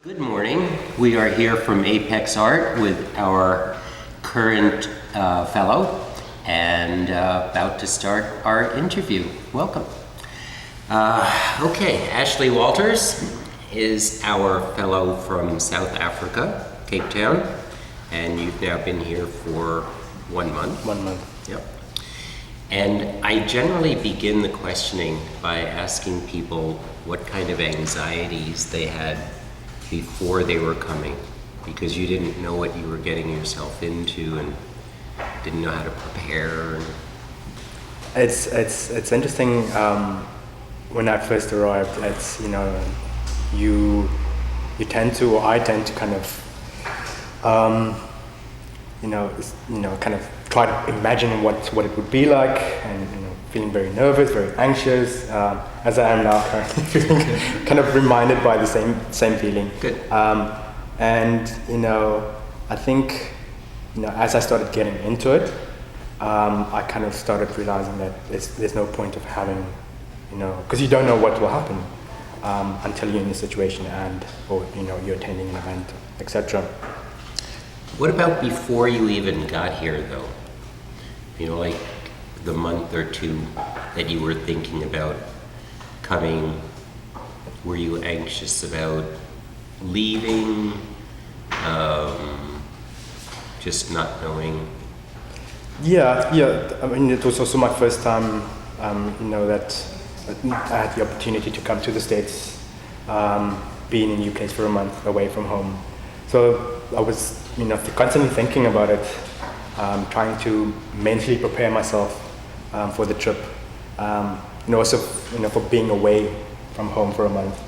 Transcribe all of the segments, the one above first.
Good morning. We are here from apexart with our current fellow and about to start our interview. Welcome. Okay, Ashley Walters is our fellow from South Africa, Cape Town, and you've now been here for 1 month. 1 month. Yep. And I generally begin the questioning by asking people what kind of anxieties they had before they were coming, because you didn't know what you were getting yourself into and didn't know how to prepare. It's interesting. When I first arrived, it's you tend to, or I tend to kind of kind of try to imagine what it would be like, and feeling very nervous, very anxious, as I am now currently feeling kind of reminded by the same feeling. Good. And I think as I started getting into it, I kind of started realizing that there's no point of having, because you don't know what will happen until you're in a situation or you're attending an event, etc. What about before you even got here, though? Like the month or two that you were thinking about coming, were you anxious about leaving? Just not knowing? Yeah. I mean, it was also my first time, that I had the opportunity to come to the States, being in a new place for a month, away from home. So I was, constantly thinking about it, trying to mentally prepare myself for the trip. Also, for being away from home for a month.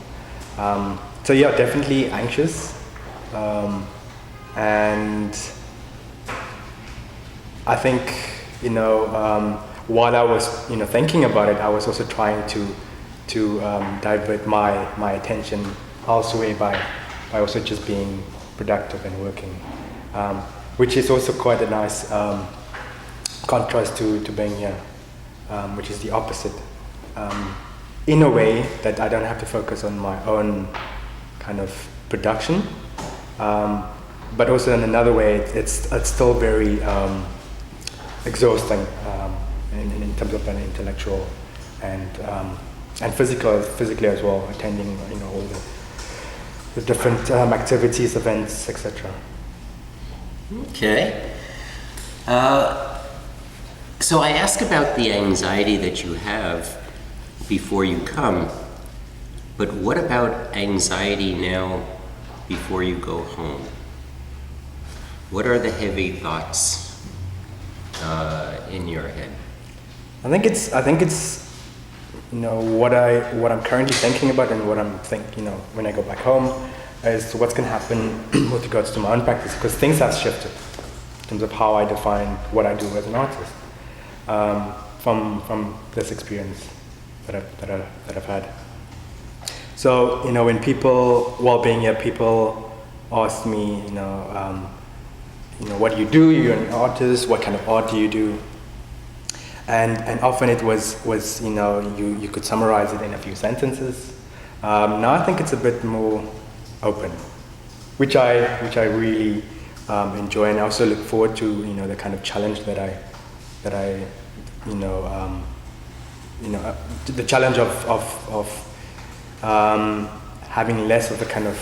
So yeah, definitely anxious. And I think, while I was, thinking about it, I was also trying to divert my attention elsewhere by also just being productive and working, which is also quite a nice contrast to being here, which is the opposite. In a way that I don't have to focus on my own kind of production, but also in another way, it's still very exhausting in terms of an intellectual and physically as well, attending all the different activities, events, etc. Okay. So I ask about the anxiety that you have before you come, but what about anxiety now before you go home? What are the heavy thoughts in your head? I think it's what I'm currently thinking about, and what I'm thinking when I go back home, is what's going to happen with regards to my own practice, because things have shifted in terms of how I define what I do as an artist, from this experience that I've had. So when people, while being here, people ask me, what do you do? You're an artist. What kind of art do you do? And often it was you could summarize it in a few sentences. Now I think it's a bit more open, which I really enjoy, and I also look forward to the kind of challenge that I the challenge of having less of the kind of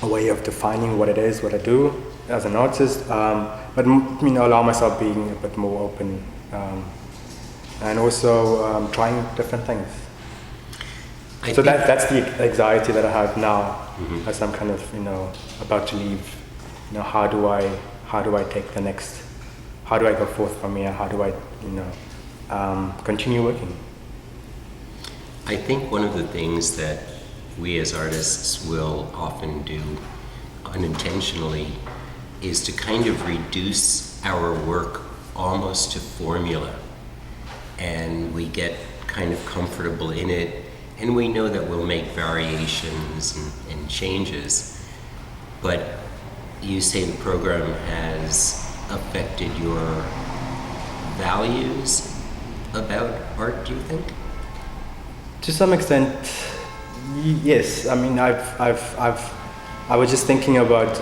a way of defining what it is, what I do as an artist, but allow myself being a bit more open, and also trying different things. So that's the anxiety that I have now, as I'm kind of about to leave. How do I take the next? How do I go forth from here? How do I continue working? I think one of the things that we as artists will often do unintentionally is to kind of reduce our work almost to formula, and we get kind of comfortable in it, and we know that we'll make variations and changes, but you say the program has affected your values about art, do you think? To some extent, Yes, I mean, I was just thinking about,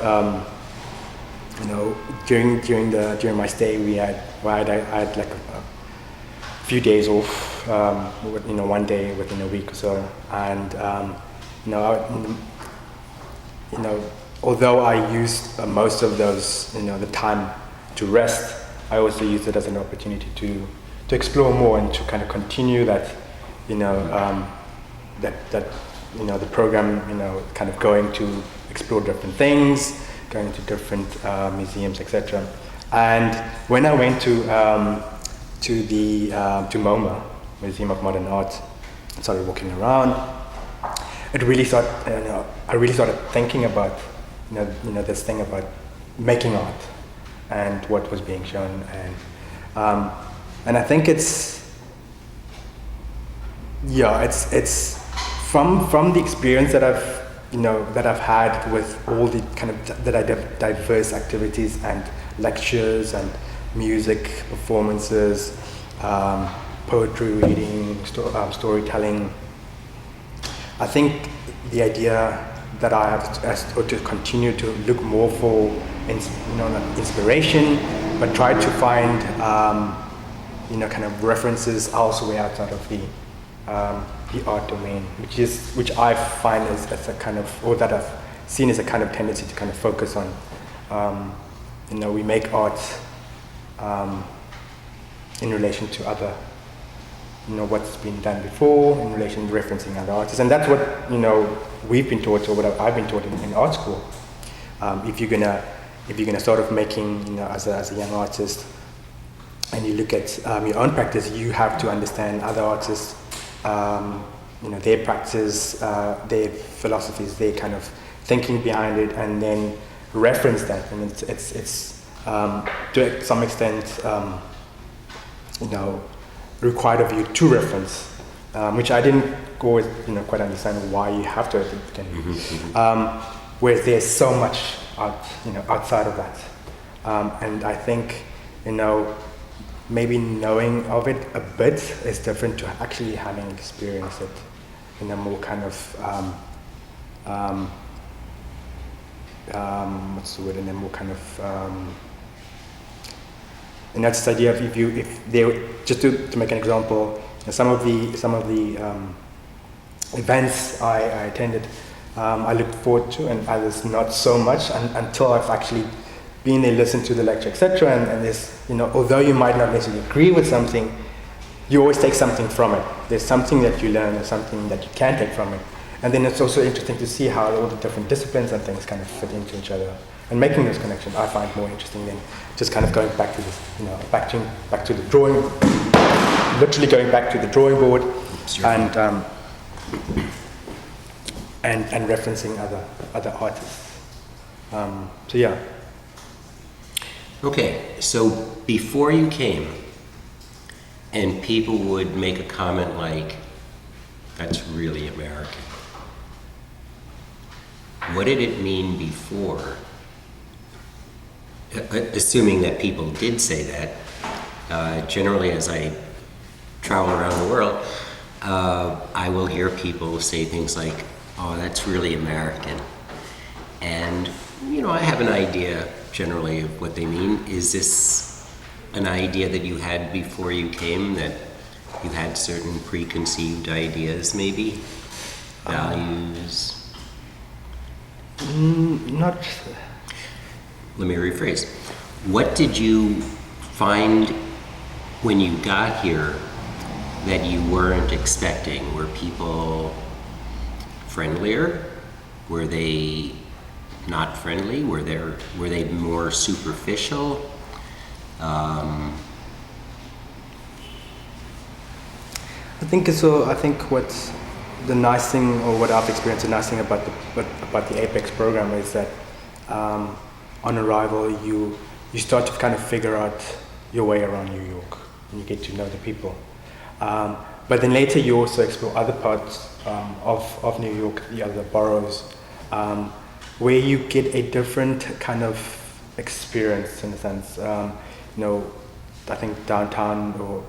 during my stay, I had like a few days off, one day within a week or so, and you know, although I used most of those, the time to rest, I also used it as an opportunity to explore more and to kind of continue that, the program, kind of going to explore different things, going to different museums, etc. And when I went to MoMA, Museum of Modern Art, and started walking around, I really started thinking about, this thing about making art and what was being shown, and I think it's from the experience that I've had with all the kind of diverse activities and lectures and music performances, poetry reading, storytelling. I think the idea that I have to continue to look more for not inspiration, but try to find kind of references elsewhere outside of the art domain, which I find is a kind of, or that I've seen as a kind of tendency to kind of focus on. We make art in relation to other, what's been done before, in relation to referencing other artists, and that's what we've been taught, or what I've been taught in art school. If you're gonna sort of making, as a young artist, and you look at your own practice, you have to understand other artists, their practice, their philosophies, their kind of thinking behind it, and then reference that. And it's to some extent, required of you to reference, which I didn't always, quite understand why you have to at the beginning. Whereas there's so much outside of that, and I think, maybe knowing of it a bit is different to actually having experienced it in a more kind of what's the word? In a more kind of and that's the idea of if they just to make an example, some of the events I attended, I looked forward to, and others not so much until I've actually been there, listened to the lecture, etc. And there's, although you might not necessarily agree with something, you always take something from it. There's something that you learn, there's something that you can take from it. And then it's also interesting to see how all the different disciplines and things kind of fit into each other. And making those connections I find more interesting than just kind of going back to this, back to the drawing, literally going back to the drawing board, and referencing other artists. So yeah. Okay, so before you came, and people would make a comment like, "That's really American." What did it mean before? Assuming that people did say that, generally as I travel around the world, I will hear people say things like, "Oh, that's really American." And, I have an idea generally of what they mean. Is this an idea that you had before you came, that you had certain preconceived ideas maybe? Values? Not... Let me rephrase. What did you find when you got here that you weren't expecting? Were people friendlier? Were they not friendly? Were they more superficial? I think what's the nice thing, or what I've experienced, the nice thing about the Apex program is that on arrival you start to kind of figure out your way around New York, and you get to know the people. But then later you also explore other parts of New York, the other boroughs, where you get a different kind of experience, in a sense. I think downtown or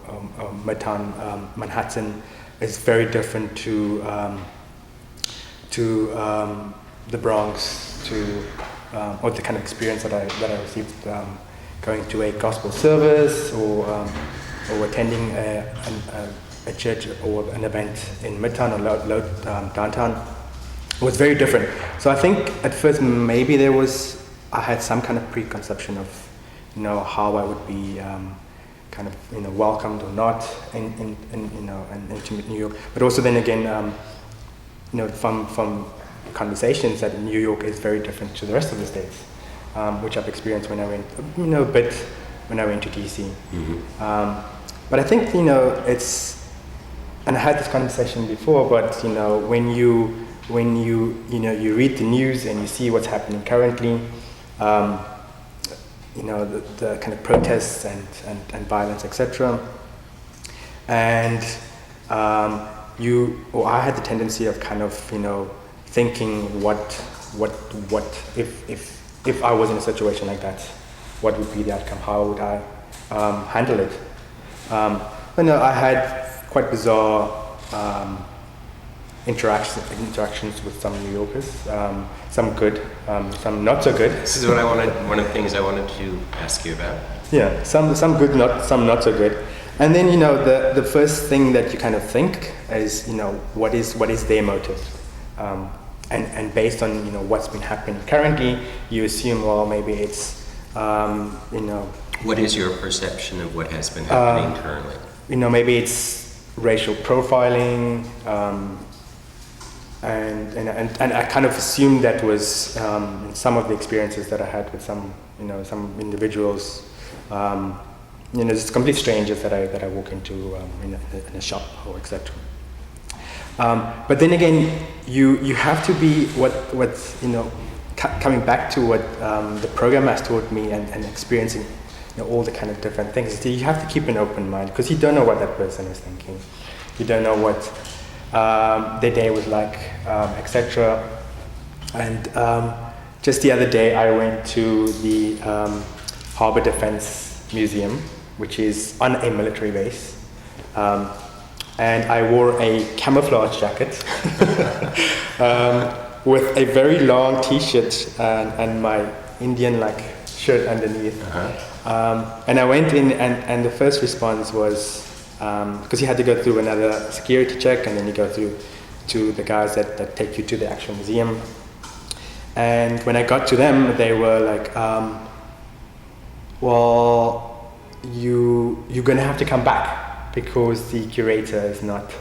Midtown Manhattan is very different to the Bronx, or the kind of experience that I received going to a gospel service or attending a church or an event in Midtown or downtown was very different. So I think at first maybe I had some kind of preconception of, how I would be kind of, welcomed or not into New York. But also then again, from conversations that New York is very different to the rest of the states, which I've experienced when I went, a bit when I went to DC. But I think, and I had this conversation before, but when you read the news and you see what's happening currently, the kind of protests and violence, etc. And I had the tendency of kind of thinking what if I was in a situation like that, what would be the outcome? How would I handle it? I had quite bizarre interactions with some New Yorkers, some good, some not so good. This is one of the things I wanted to ask you about. Yeah, some good, some not so good. And then the first thing that you kind of think is what is their motive, and based on what's been happening currently, you assume maybe it's What is your perception of what has been happening currently? Maybe it's racial profiling, and I kind of assumed that was some of the experiences that I had with some individuals, just complete strangers that I walk into in a shop or etc. But then again, you have to be coming back to what the program has taught me and experiencing all the kind of different things. You have to keep an open mind because you don't know what that person is thinking. You don't know what their day was like, etc. And just the other day, I went to the Harbor Defense Museum, which is on a military base. And I wore a camouflage jacket with a very long T-shirt and my Indian shirt underneath. And I went in, and the first response was because you had to go through another security check, and then you go through to the guys that take you to the actual museum. And when I got to them, they were like, "Well, you're gonna have to come back because the curator is not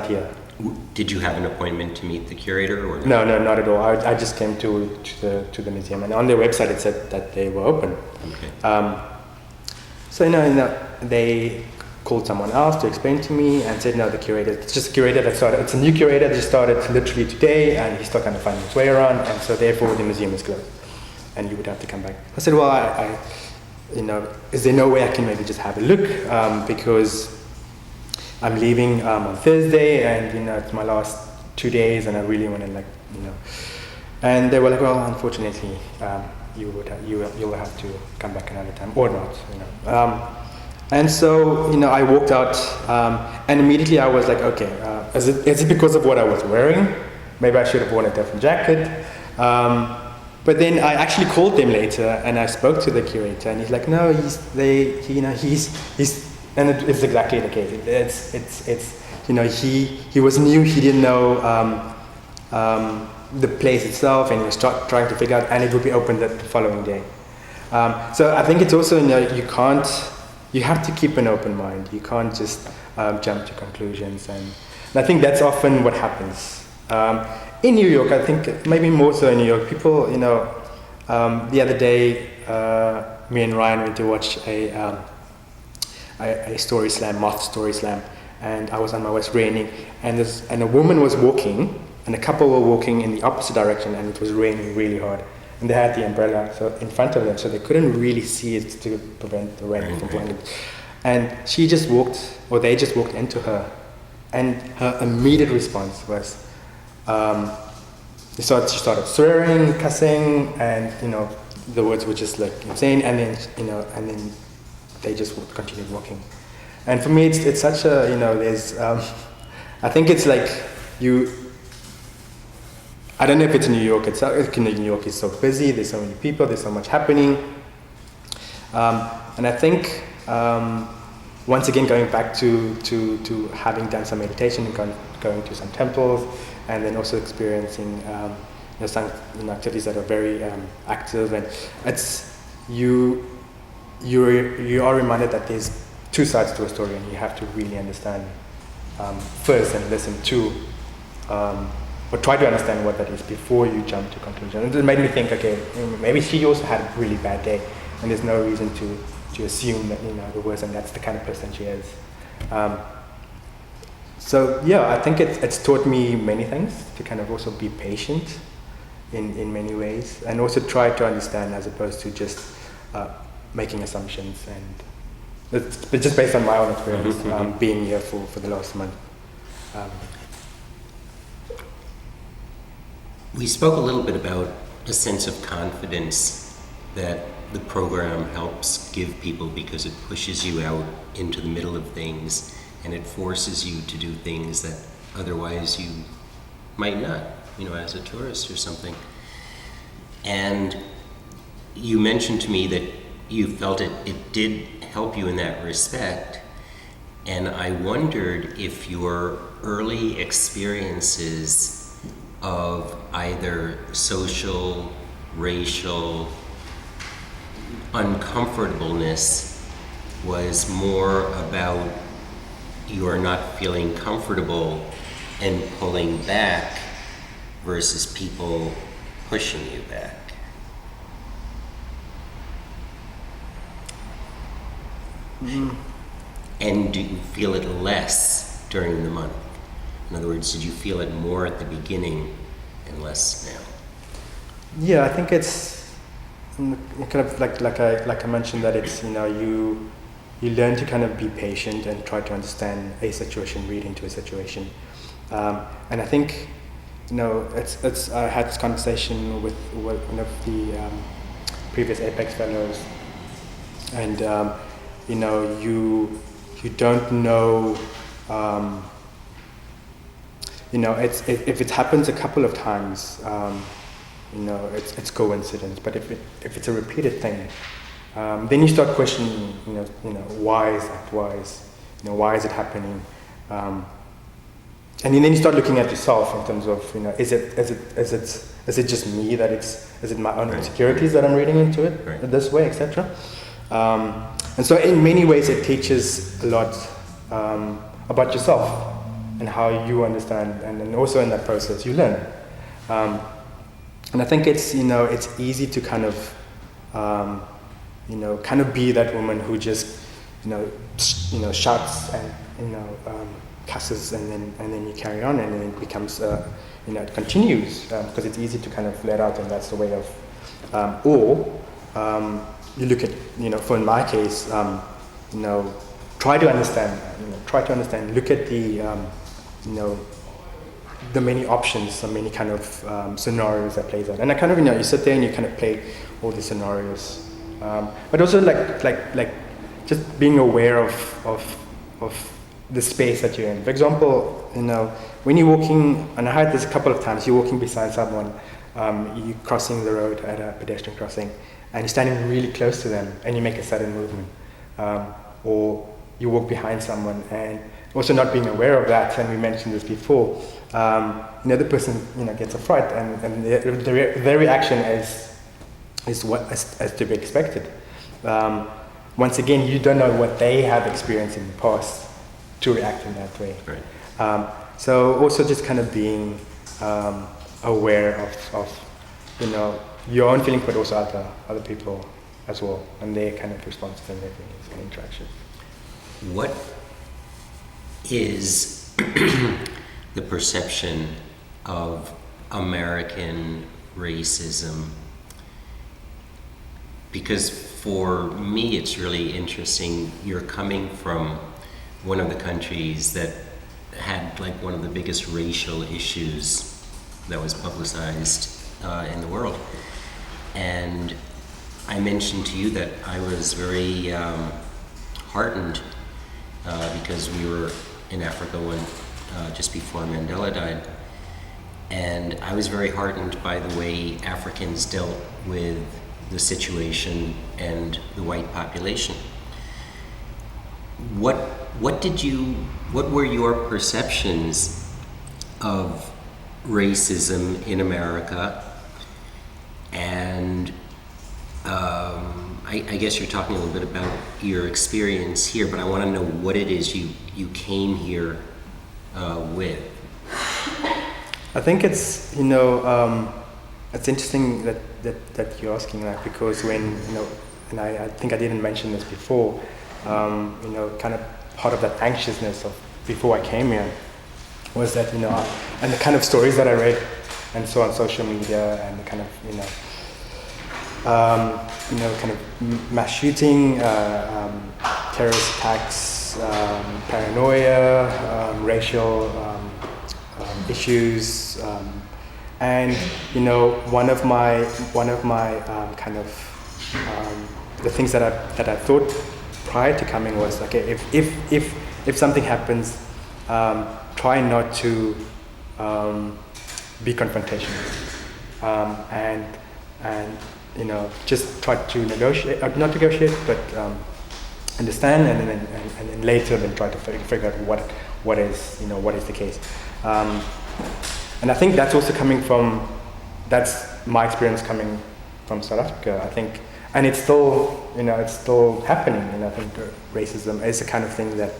here." Did you have an appointment to meet the curator, or no, not at all. I just came to the museum, and on their website it said that they were open. Okay. So they called someone else to explain to me and said, no, the curator, it's just a curator that started, it's a new curator that just started literally today, and he's still kind of finding his way around, and so therefore the museum is closed, and you would have to come back. I said, well, I is there no way I can maybe just have a look, because I'm leaving on Thursday, and it's my last 2 days, and I really want to and they were like, well, unfortunately, you'll have to come back another time or not, And so I walked out, and immediately I was like, okay, is it because of what I was wearing? Maybe I should have worn a different jacket. But then I actually called them later, and I spoke to the curator, and he's like, no, he's, and it's exactly the case. He was new, he didn't know the place itself, and he was trying to figure out, and it would be open the following day. So I think it's also, you have to keep an open mind. You can't just jump to conclusions, and I think that's often what happens. In New York, I think maybe more so in New York, people, the other day, me and Ryan went to watch a story slam, moth story slam, and I was on my way, it's raining, and a woman was walking, and a couple were walking in the opposite direction, and it was raining really hard. And they had the umbrella in front of them, so they couldn't really see it to prevent the rain from blinding. And they just walked into her, and her immediate response was, she started swearing, cussing, and the words were just insane. And then they just continued walking. And for me, it's such a there's I think it's like I don't know if it's New York itself. New York is so busy. There's so many people. There's so much happening. And I think once again going back to having done some meditation and going to some temples, and then also experiencing some activities that are very active, and it's you are reminded that there's two sides to a story, and you have to really understand first and listen to, or try to understand what that is before you jump to conclusion. And it made me think, okay, maybe she also had a really bad day, and there's no reason to assume that the worst, and that's the kind of person she is. So yeah, I think it's taught me many things, to kind of also be patient in many ways, and also try to understand as opposed to just making assumptions, and it's just based on my own experience, being here for the last month. We spoke a little bit about a sense of confidence that the program helps give people because it pushes you out into the middle of things, and it forces you to do things that otherwise you might not, as a tourist or something. And you mentioned to me that you felt it did help you in that respect, and I wondered if your early experiences of either social, racial uncomfortableness was more about you are not feeling comfortable and pulling back versus people pushing you back. And do you feel it less during the month? In other words, did you feel it more at the beginning and less now? Yeah, I think it's kind of like I mentioned, that it's you learn to kind of be patient and try to understand a situation, read into a situation, and I think it's I had this conversation with one of the previous Apex fellows, and you don't know. If it happens a couple of times, it's coincidence. But if it's a repeated thing, then you start questioning. Why is that? Why is it happening? And then you start looking at yourself in terms of is it just me that is it my own insecurities that I'm reading into it this way, etc. And so in many ways it teaches a lot about yourself and how you understand, and then also in that process you learn. And I think it's it's easy to kind of be that woman who just shouts and cusses, and then you carry on, and then it becomes it continues because it's easy to kind of let out, and that's the way of or you look at for in my case try to understand, look at the many options, the many kind of scenarios that plays out, and I kind of you sit there and you kind of play all these scenarios, but also like just being aware of the space that you're in. For example, when you're walking, and I had this a couple of times, you're walking beside someone, you're crossing the road at a pedestrian crossing, and you're standing really close to them, and you make a sudden movement, or you walk behind someone, and also not being aware of that, and we mentioned this before, the person gets a fright, and their reaction is what as to be expected. Once again, you don't know what they have experienced in the past to react in that way. Right. So also just kind of being aware of your own feelings, but also other people as well, and their kind of responses and their feelings and interactions. What is the perception of American racism? Because for me, it's really interesting. You're coming from one of the countries that had one of the biggest racial issues that was publicized in the world. And I mentioned to you that I was very heartened because we were in Africa when just before Mandela died, And I was very heartened by the way Africans dealt with the situation and the white population. What were your perceptions of racism in America? And I guess you're talking a little bit about your experience here, but I want to know what it is you came here with. I think it's it's interesting that you're asking that, because when and I think I didn't mention this before, kind of part of that anxiousness of before I came here was that and the kind of stories that I read and saw on social media, and the kind of kind of mass shooting, terrorist attacks, paranoia, racial issues, and one of my kind of the things that I thought prior to coming was, okay, if something happens, try not to be confrontational, and just try to negotiate, not negotiate, but understand, and then later then try to figure out what is the case. And I think that's also that's my experience coming from South Africa, I think, and it's still happening. I think racism is the kind of thing that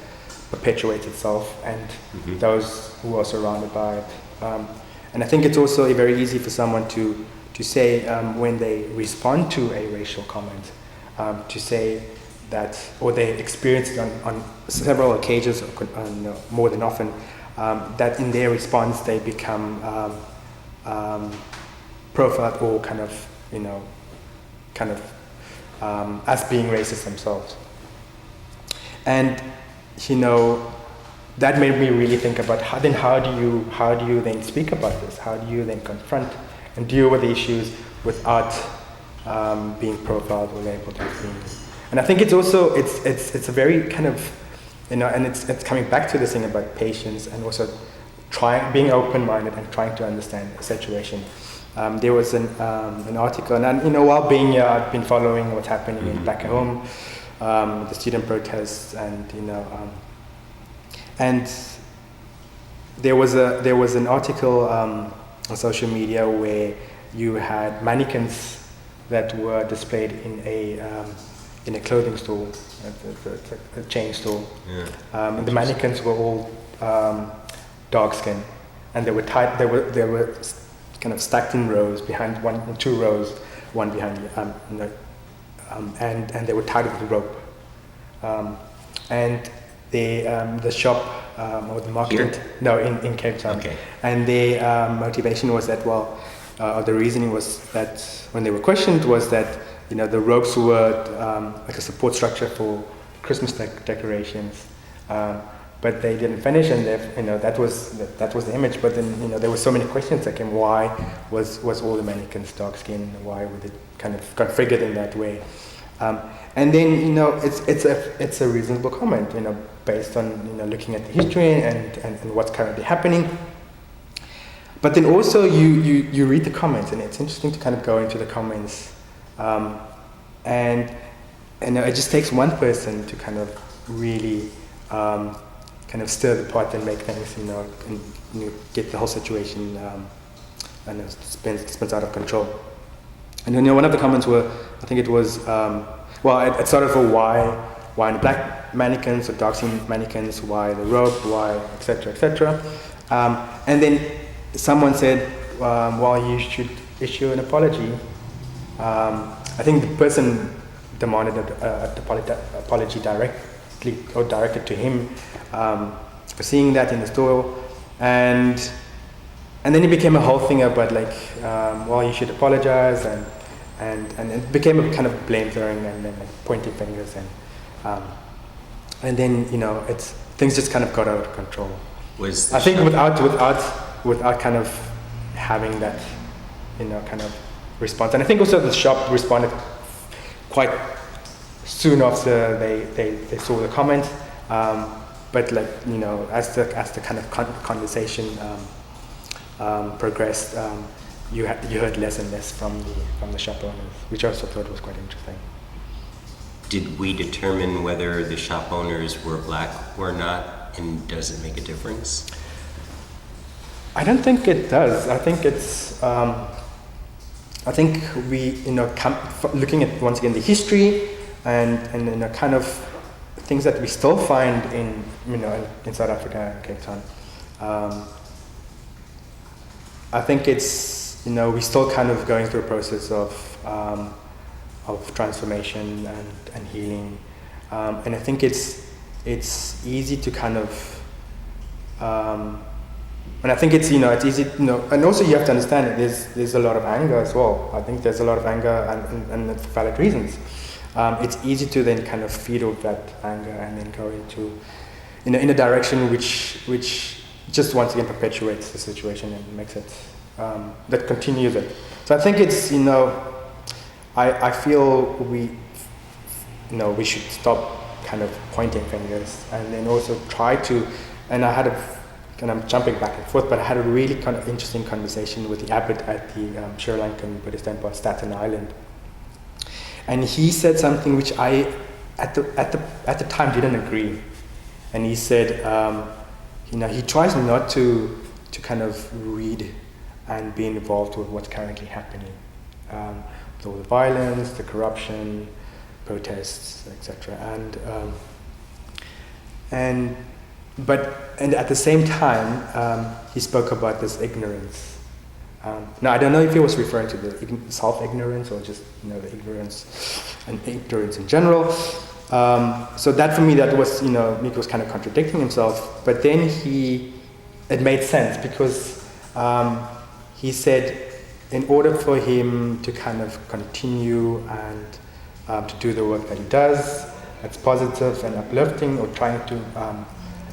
perpetuates itself, and those who are surrounded by it. And I think it's also very easy for someone to say, when they respond to a racial comment, to say that, or they experience it on several occasions, more than often, that in their response they become profiled, or kind of as being racist themselves. And that made me really think about how do you then speak about this? How do you then confront and deal with the issues without being profiled or labeled as being? And I think it's also it's a very kind of and it's coming back to this thing about patience, and also being open-minded and trying to understand the situation. There was an article, and while being here, I've been following what's happening in back home, the student protests, and there was an article on social media where you had mannequins that were displayed in a clothing store, a chain store. Yeah. And the mannequins were all dark skinned, and they were tied. They were kind of stacked in rows, behind two rows, one behind and they were tied with rope. And the shop or the market. Here? No, in Cape Town. Okay. And their motivation was that, the reasoning was that when they were questioned was that the ropes were like a support structure for Christmas decorations, but they didn't finish, and that was the image. But then there were so many questions that came. Why was all the mannequins dark skinned? Why were they kind of configured in that way? And then it's a reasonable comment, based on looking at the history and what's currently happening. But then also you read the comments, and it's interesting to kind of go into the comments, and it just takes one person to kind of really kind of stir the pot and make things and get the whole situation and it spins out of control. And one of the comments were, I think it was, it started for why the black mannequins or dark skinned mannequins, why the rope, why, etc., etc. And then someone said, you should issue an apology. I think the person demanded an apology directly or directed to him for seeing that in the store, and then it became a whole thing about you should apologize, and it became a kind of blame throwing and then pointing fingers, and then it's things just kind of got out of control. I think without kind of having that kind of response, and I think also the shop responded quite soon after they saw the comment, but as the kind of conversation progressed, you heard less and less from the shop owners, which I also thought was quite interesting. Did we determine whether the shop owners were black or not, and does it make a difference? I don't think it does. I think it's. I think we, looking at once again the history and kind of things that we still find in South Africa and Cape Town. I think it's we're still kind of going through a process of transformation and healing, and I think it's easy to kind of. And I think it's it's easy, and also you have to understand that there's a lot of anger as well. I think there's a lot of anger and for valid reasons. It's easy to then kind of feed off that anger and then go into in a direction which just once again perpetuates the situation and makes it that continues it. So I think it's I feel we should stop kind of pointing fingers and then also try to, and I'm jumping back and forth, but I had a really kind of interesting conversation with the abbot at the Sri Lankan Buddhist temple, Staten Island, and he said something which I, at the time, didn't agree. And he said, he tries not to kind of read and be involved with what's currently happening, with all the violence, the corruption, protests, etc. And at the same time, he spoke about this ignorance. Now, I don't know if he was referring to the self-ignorance or just the ignorance and ignorance in general. So that for me, that was Nick was kind of contradicting himself. But then it made sense because he said, in order for him to kind of continue and to do the work that he does, that's positive and uplifting, or trying to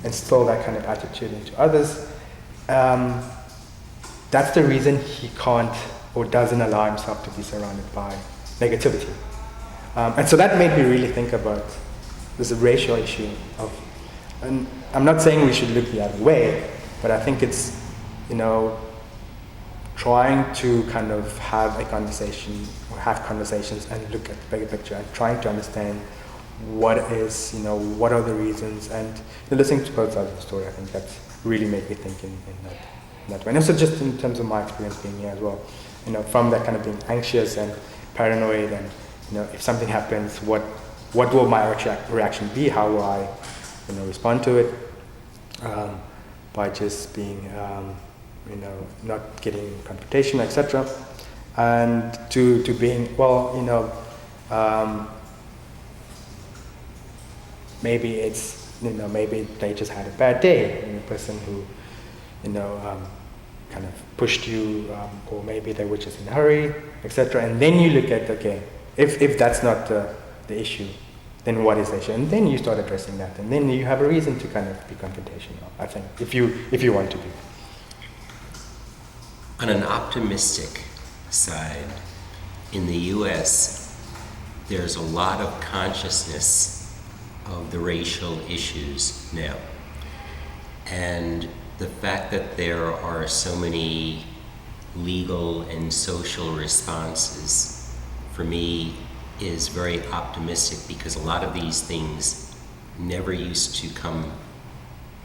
instill that kind of attitude into others, that's the reason he can't or doesn't allow himself to be surrounded by negativity. And so that made me really think about this racial issue and I'm not saying we should look the other way, but I think it's, trying to kind of have a conversation or have conversations and look at the bigger picture and trying to understand what is, what are the reasons, and listening to both sides of the story, I think that's really made me think in that way. And also just in terms of my experience being here as well, from that kind of being anxious and paranoid, and if something happens, what will my reaction be? How will I, respond to it? By just being, not getting confrontation, etc. And to being, maybe it's, maybe they just had a bad day, and a person who, kind of pushed you, or maybe they were just in a hurry, etc. And then you look at, okay, if that's not the issue, then what is the issue? And then you start addressing that, and then you have a reason to kind of be confrontational, I think, if you want to be. On an optimistic side, in the US, there's a lot of consciousness of the racial issues now. And the fact that there are so many legal and social responses, for me, is very optimistic, because a lot of these things never used to come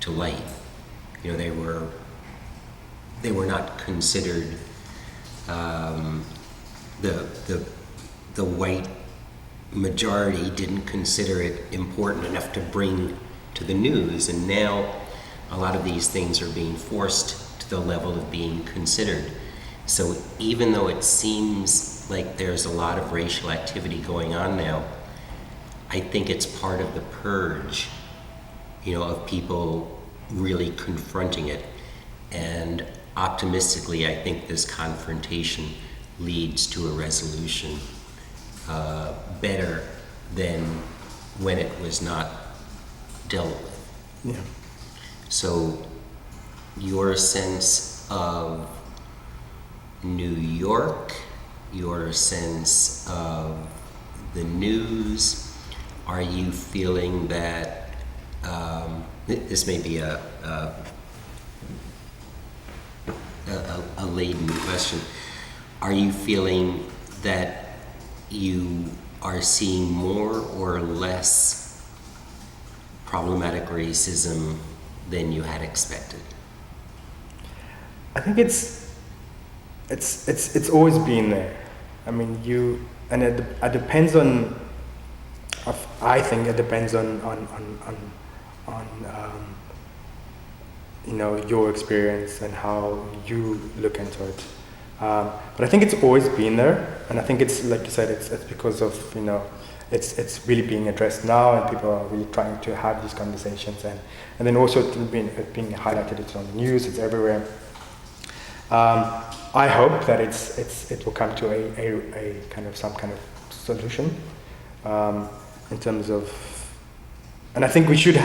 to light. They were not considered, the white majority didn't consider it important enough to bring to the news, and now a lot of these things are being forced to the level of being considered. So even though it seems like there's a lot of racial activity going on now, I think it's part of the purge, of people really confronting it. And optimistically, I think this confrontation leads to a resolution better than when it was not dealt with. Yeah. So your sense of New York, your sense of the news, are you feeling that a laden question. Are you feeling that you are seeing more or less problematic racism than you had expected? I think it's always been there. I mean, it depends on. I think it depends on your experience and how you look into it. But I think it's always been there, and I think it's like you said, it's because of it's really being addressed now, and people are really trying to have these conversations, and then also it's being highlighted. It's on the news. It's everywhere. I hope that it will come to a kind of some kind of solution in terms of, and I think we should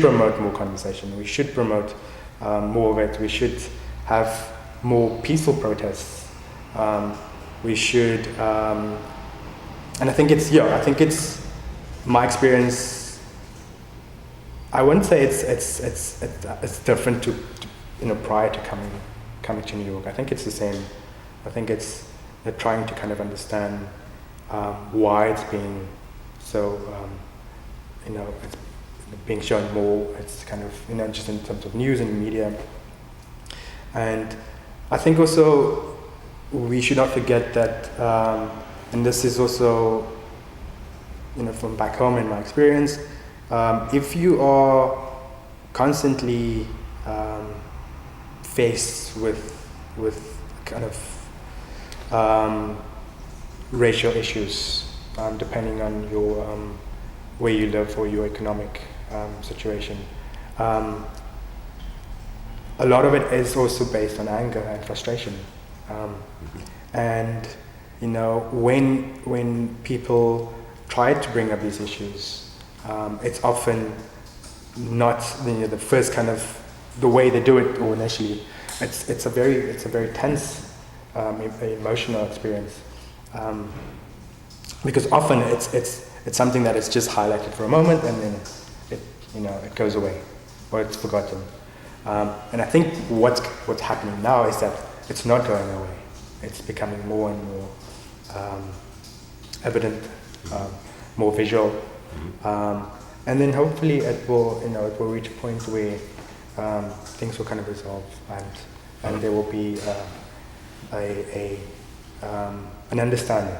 promote more conversation. We should promote more of it. We should have more peaceful protests. We should, and I think it's my experience. I wouldn't say it's different to prior to coming to New York. I think it's the same. I think they're trying to kind of understand why it's being so, it's being shown more. It's kind of, just in terms of news and media. And I think also we should not forget that, and this is also, from back home in my experience, if you are constantly faced with kind of racial issues, depending on your where you live or your economic situation. A lot of it is also based on anger and frustration. And when people try to bring up these issues, it's often not the first kind of the way they do it, or initially it's a very tense emotional experience, because often it's something that is just highlighted for a moment and then it goes away or it's forgotten. And I think what's happening now is that it's not going away. It's becoming more and more evident, more visual, and then hopefully it will reach a point where things will kind of resolve, and there will be an understanding,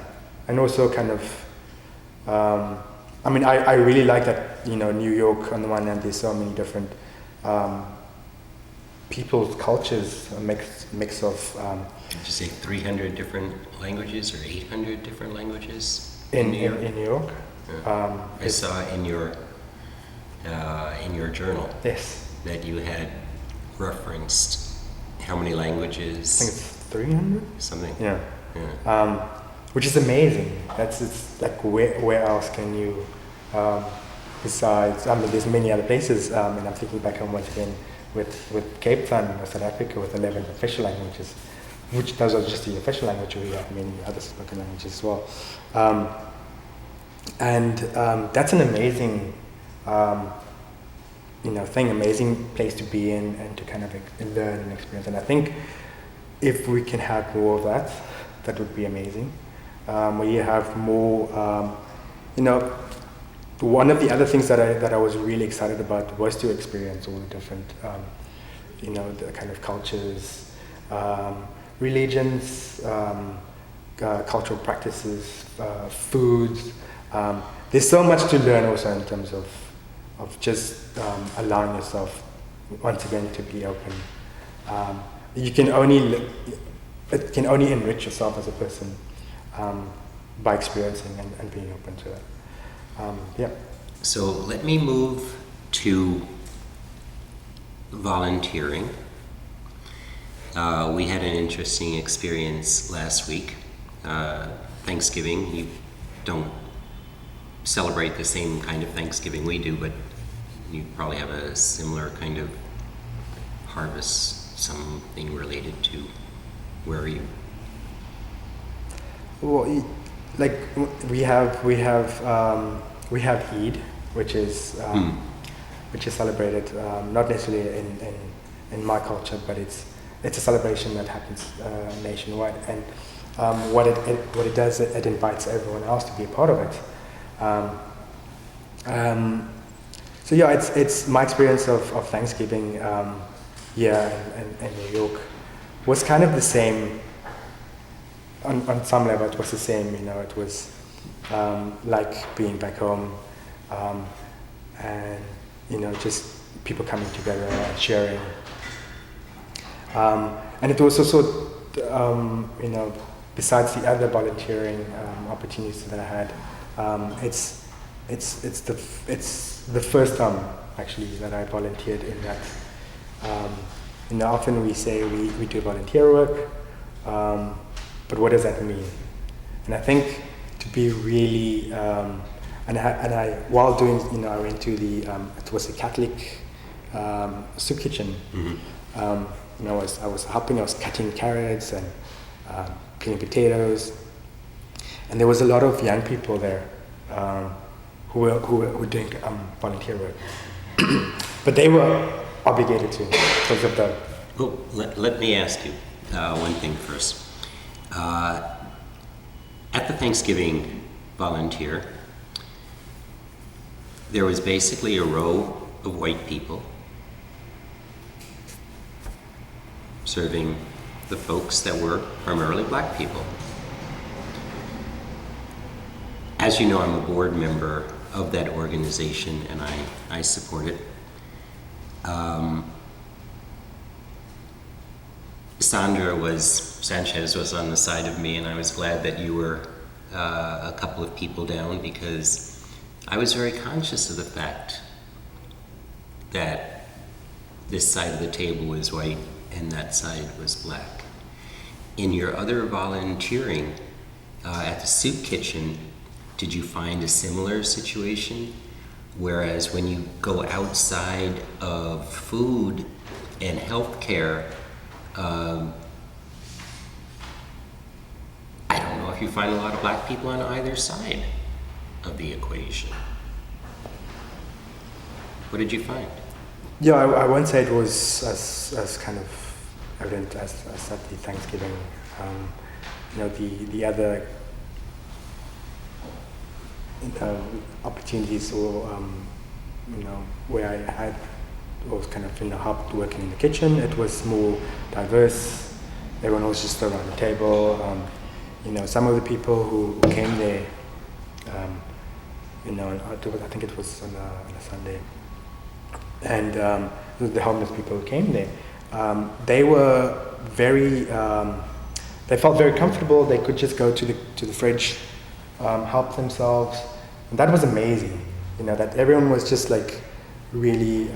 and also kind of. I really like that New York, on the one hand, there's so many different people's cultures, a mix of. Did you say 300 different languages or 800 different languages in New York? Yeah. I saw in your journal. Yes. That you had referenced how many languages? I think it's 300. Something. Yeah. Which is amazing. It's like where else can you? Besides, there's many other places, and I'm thinking back home once again with Cape Town, South Africa, with 11 official languages, which those are just the official language. We have many other spoken languages as well, and that's an amazing, thing, amazing place to be in and to kind of learn and experience. And I think if we can have more of that, that would be amazing. Where you have more, one of the other things that I was really excited about was to experience all the different, the kind of cultures, religions, cultural practices, foods. There's so much to learn also in terms of just allowing yourself once again to be open. It can only enrich yourself as a person by experiencing and being open to it. Yeah. So let me move to volunteering. We had an interesting experience last week. Thanksgiving. You don't celebrate the same kind of Thanksgiving we do, but you probably have a similar kind of harvest, something related to where are you? Well, like we have Eid, which is celebrated not necessarily in my culture, but it's a celebration that happens nationwide, and what it does, it invites everyone else to be a part of it. So yeah, it's my experience of Thanksgiving here in New York was kind of the same. On some level, it was the same. It was like being back home, and just people coming together and sharing. And it was also, besides the other volunteering opportunities that I had, it's the first time actually that I volunteered in that. Often we say we do volunteer work, but what does that mean? And I think to be really, and I while doing, I went to the it was a Catholic soup kitchen. Mm-hmm. I was helping. I was cutting carrots and peeling potatoes, and there was a lot of young people there who were doing volunteer work, but they were obligated to because of the. Well, let me ask you one thing first. At the Thanksgiving volunteer, there was basically a row of white people serving the folks that were primarily black people. As you know, I'm a board member of that organization and I support it. Sanchez was on the side of me, and I was glad that you were a couple of people down, because I was very conscious of the fact that this side of the table was white and that side was black. In your other volunteering at the soup kitchen, did you find a similar situation? Whereas when you go outside of food and healthcare, I don't know if you find a lot of black people on either side of the equation. What did you find? Yeah, I won't say it was as kind of evident as at the Thanksgiving. The other opportunities or where I had was kind of helped working in the kitchen. It was more diverse. Everyone was just around the table. Some of the people who came there, I think it was on a Sunday, and the homeless people who came there, they were very, they felt very comfortable. They could just go to the fridge, help themselves, and that was amazing. That everyone was just like really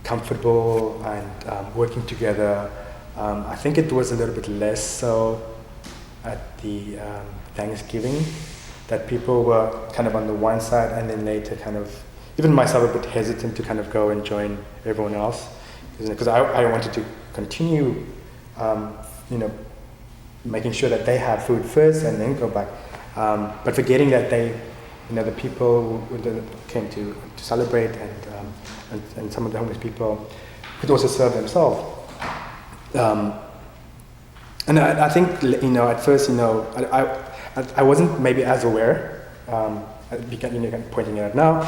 comfortable and working together. I think it was a little bit less so at the Thanksgiving, that people were kind of on the one side, and then later kind of, even myself, a bit hesitant to kind of go and join everyone else, because I wanted to continue, making sure that they have food first and then go back, but forgetting that they, the people who came to celebrate and some of the homeless people could also serve themselves. And I think, at first, I wasn't maybe as aware, pointing it out now.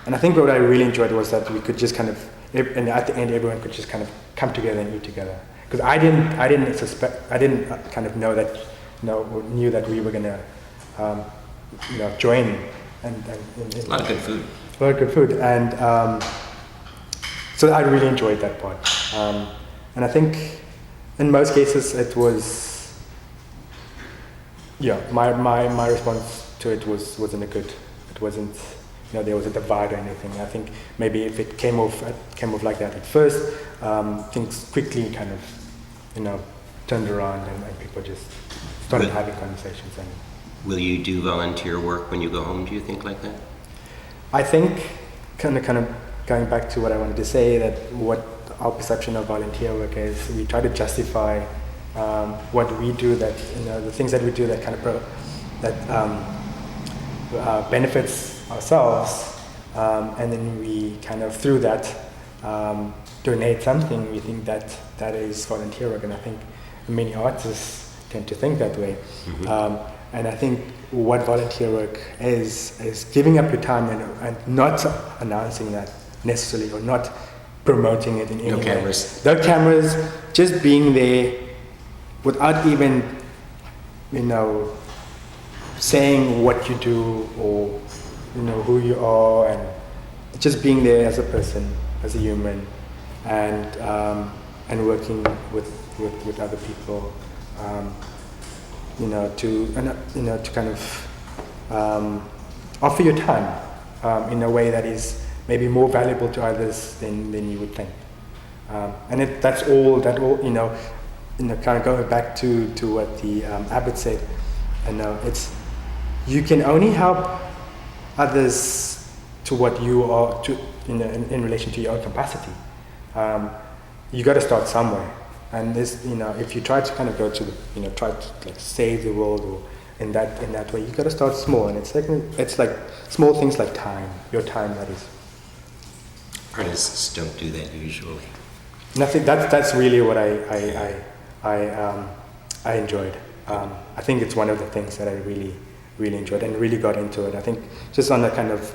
And I think what I really enjoyed was that we could just kind of, and at the end, everyone could just kind of come together and eat together. Because I didn't kind of know that, knew that we were gonna, join and a lot of good food. A lot of good food, and so I really enjoyed that part. And I think in most cases it was, my response to it wasn't a good. It wasn't, there was a divide or anything. I think maybe if it came off like that at first, things quickly kind of, turned around and people just started having conversations. And will you do volunteer work when you go home, do you think, like that? I think, kind of going back to what I wanted to say, that what our perception of volunteer work is, we try to justify what we do, that the things that we do that kind of benefits ourselves, and then we kind of through that donate something, we think that that is volunteer work, and I think many artists tend to think that way. And I think what volunteer work is giving up your time and not announcing that necessarily, or not promoting it in any way. Cameras. No cameras, just being there without even, saying what you do, or who you are, and just being there as a person, as a human, and working with other people, to kind of offer your time in a way that is maybe more valuable to others than you would think. And that's all, kind of going back to what the abbot said, it's, you can only help others to what you are, in relation to your own capacity. You got to start somewhere, and this, if you try to kind of go to the, try to like save the world, or in that way, you got to start small, and it's like small things like time, your time, that is. Artists don't do that usually. Nothing. That's really what I enjoyed. I think it's one of the things that I really enjoyed and really got into it. I think just on a kind of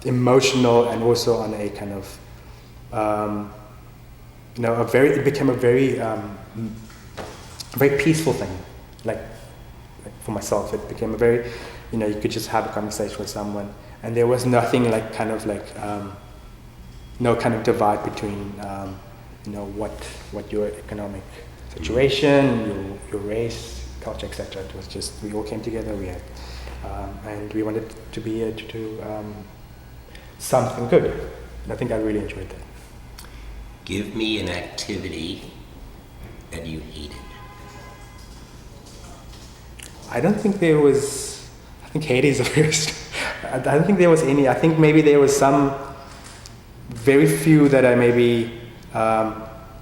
emotional, and also on a kind of it became a very peaceful thing. Like for myself, it became a very, you could just have a conversation with someone, and there was nothing like kind of like no kind of divide between what your economic situation, your race, culture, etc. It was just, we all came together, we had, and we wanted to be here to do something good. And I think I really enjoyed that. Give me an activity that you hated. I don't think there was, I think Hades is the first. I don't think there was any. I think maybe there was some, very few that I maybe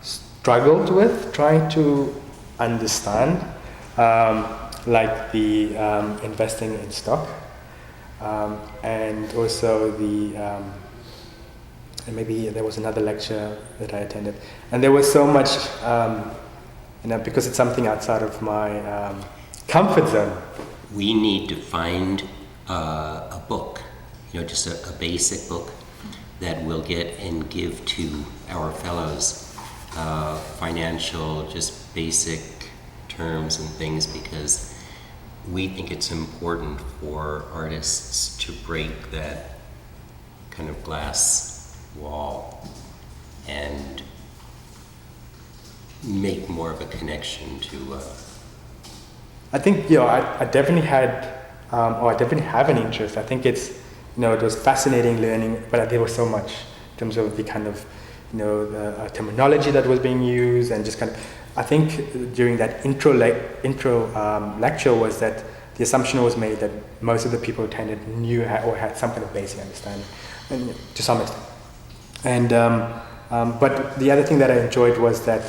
struggled with trying to understand, like the investing in stock, and also the, and maybe there was another lecture that I attended, and there was so much, because it's something outside of my comfort zone. We need to find a book, just a basic book that we'll get and give to our fellows, financial, just basic terms and things, because we think it's important for artists to break that kind of glass wall and make more of a connection to I think, I definitely had, or I definitely have an interest. I think it's, it was fascinating learning, but there was so much in terms of the kind of, the terminology that was being used, and just kind of, I think during that intro lecture was that the assumption was made that most of the people who attended knew or had some kind of basic understanding, and to some extent. And but the other thing that I enjoyed was that,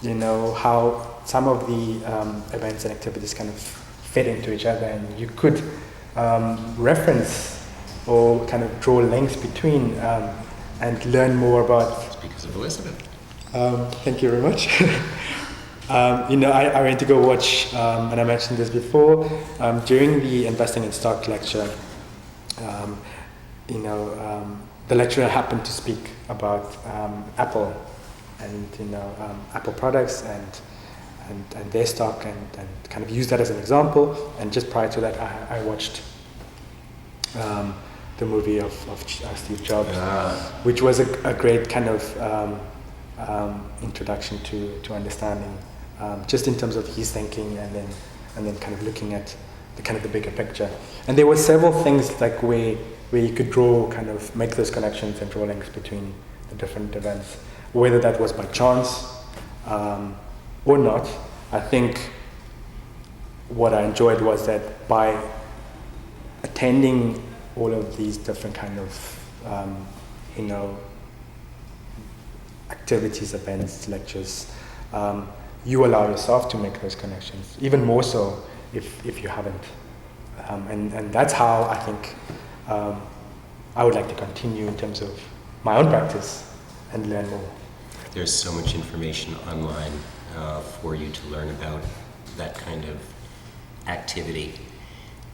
how some of the events and activities kind of fit into each other, and you could reference or kind of draw links between and learn more about. It's because of Elizabeth. Thank you very much. I went to go watch, and I mentioned this before, during the investing in stock lecture, the lecturer happened to speak about Apple and Apple products and their stock, and kind of use that as an example. And just prior to that, I watched the movie of Steve Jobs, which was a great kind of introduction to understanding, just in terms of his thinking, and then kind of looking at the bigger picture. And there were several things like where you could make those connections and draw links between the different events, whether that was by chance or not. I think what I enjoyed was that by attending all of these different kind of, activities, events, lectures, you allow yourself to make those connections, even more so if you haven't. And that's how I think I would like to continue in terms of my own practice, and learn more. There's so much information online for you to learn about that kind of activity.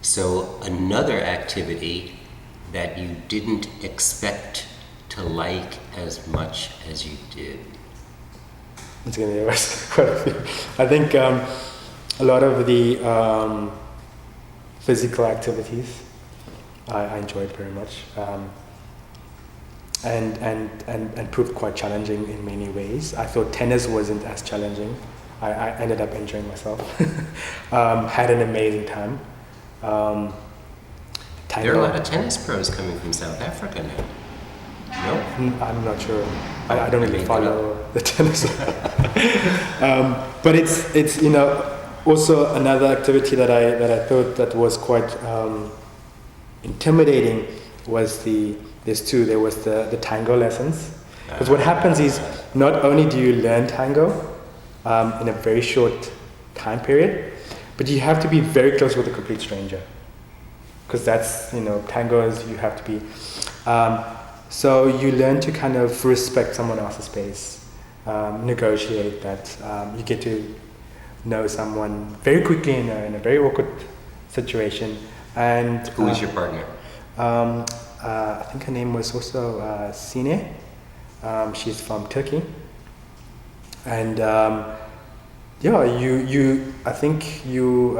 So another activity that you didn't expect to like as much as you did. It's going to be quite a few. I think a lot of the physical activities I enjoyed very much, and proved quite challenging in many ways. I thought tennis wasn't as challenging. I ended up enjoying myself. Had an amazing time. There are a lot of tennis pros coming from South Africa now. No? I'm not sure. I don't really follow the tennis. But it's also another activity that I thought that was quite intimidating was there was the tango lessons. Because what happens is not only do you learn tango in a very short time period, but you have to be very close with a complete stranger. Because that's, tango is you have to be. So you learn to kind of respect someone else's space, negotiate that. You get to know someone very quickly in a very awkward situation. And who is your partner? I think her name was also Sine. She's from Turkey. And I think you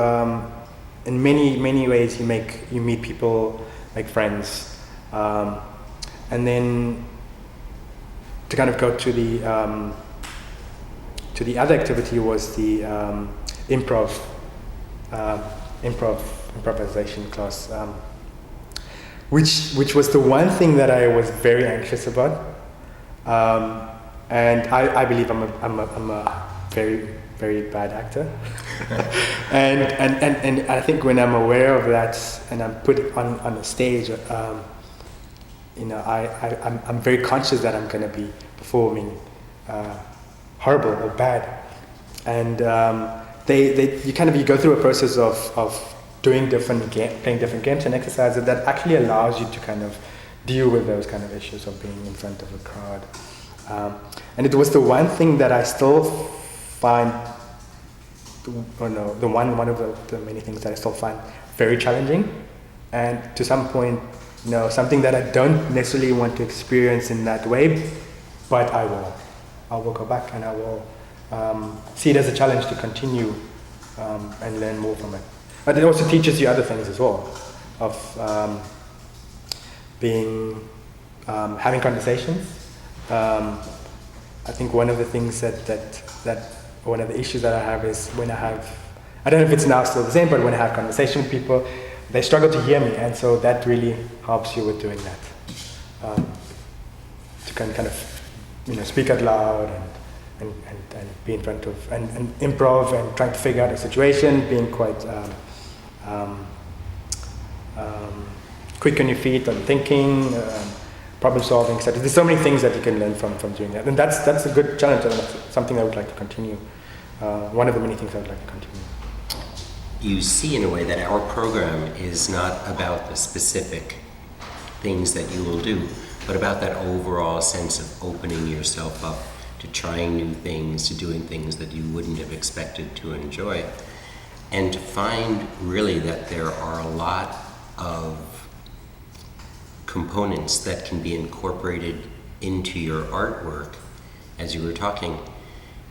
in many ways you meet people, make friends, and then to kind of go to the other activity was the improvisation class, which was the one thing that I was very anxious about, and I believe I'm a very very bad actor, and I think when I'm aware of that and I'm put on a stage, I'm very conscious that I'm going to be performing horrible or bad, and you go through a process of playing different games and exercises that actually allows you to kind of deal with those kind of issues of being in front of a crowd, and it was the one thing that I still find, one of the many things that I still find very challenging, and to some point, something that I don't necessarily want to experience in that way, but I will go back and I will see it as a challenge to continue and learn more from it. But it also teaches you other things as well, of having conversations. I think one of the things that one of the issues that I have is when I don't know if it's now still the same, but when I have conversation with people, they struggle to hear me, and so that really helps you with doing that. To kind of speak out loud and be in front of and improv and trying to figure out a situation, being quite quick on your feet and thinking, problem solving, etc. There's so many things that you can learn from doing that, and that's a good challenge, and that's something I would like to continue. One of the many things I would like to continue. You see in a way that our program is not about the specific things that you will do, but about that overall sense of opening yourself up to trying new things, to doing things that you wouldn't have expected to enjoy, and to find really that there are a lot of components that can be incorporated into your artwork, as you were talking.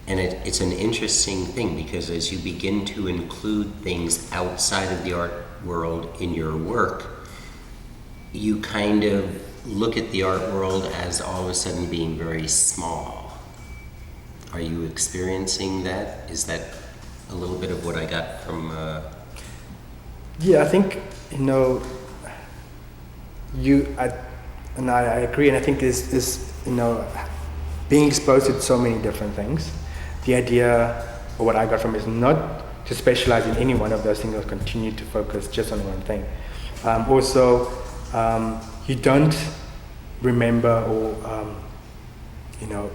And it's an interesting thing, because as you begin to include things outside of the art world in your work, you kind of look at the art world as all of a sudden being very small. Are you experiencing that? Is that a little bit of what I got from... Yeah, I think, I agree, and I think is being exposed to so many different things. The idea, or what I got from it, is not to specialize in any one of those things or continue to focus just on one thing. Also, you don't remember or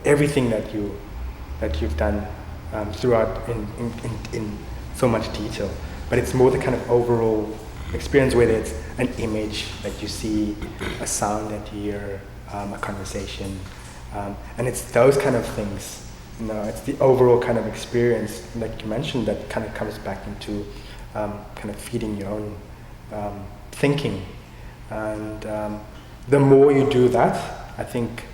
everything that you've done throughout in so much detail. But it's more the kind of overall experience, whether it's an image that you see, a sound that you hear, a conversation, And it's those kind of things, it's the overall kind of experience, like you mentioned, that kind of comes back into kind of feeding your own thinking. And the more you do that, I think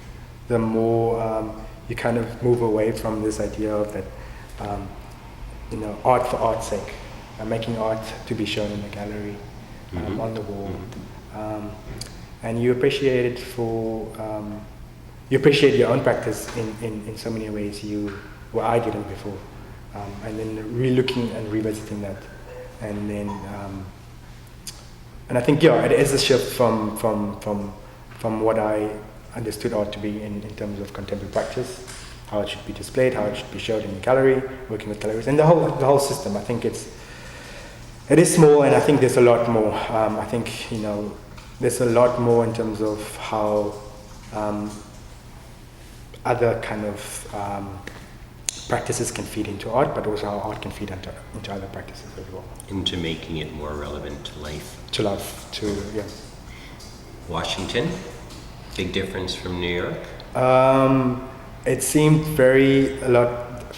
the more you kind of move away from this idea of that, art for art's sake, making art to be shown in a gallery, on the wall. And you appreciate it for, you appreciate your own practice in so many ways I didn't before. And then re-looking and revisiting that. And then, and I think, it is a shift from what I understood art to be in terms of contemporary practice, how it should be displayed, how it should be showed in a gallery, working with galleries, and the whole system. I think it is small, and I think there's a lot more. I think there's a lot more in terms of how other kind of practices can feed into art, but also how art can feed into other practices as well. Into making it more relevant to life. To life, yeah. Washington, big difference from New York? It seemed a lot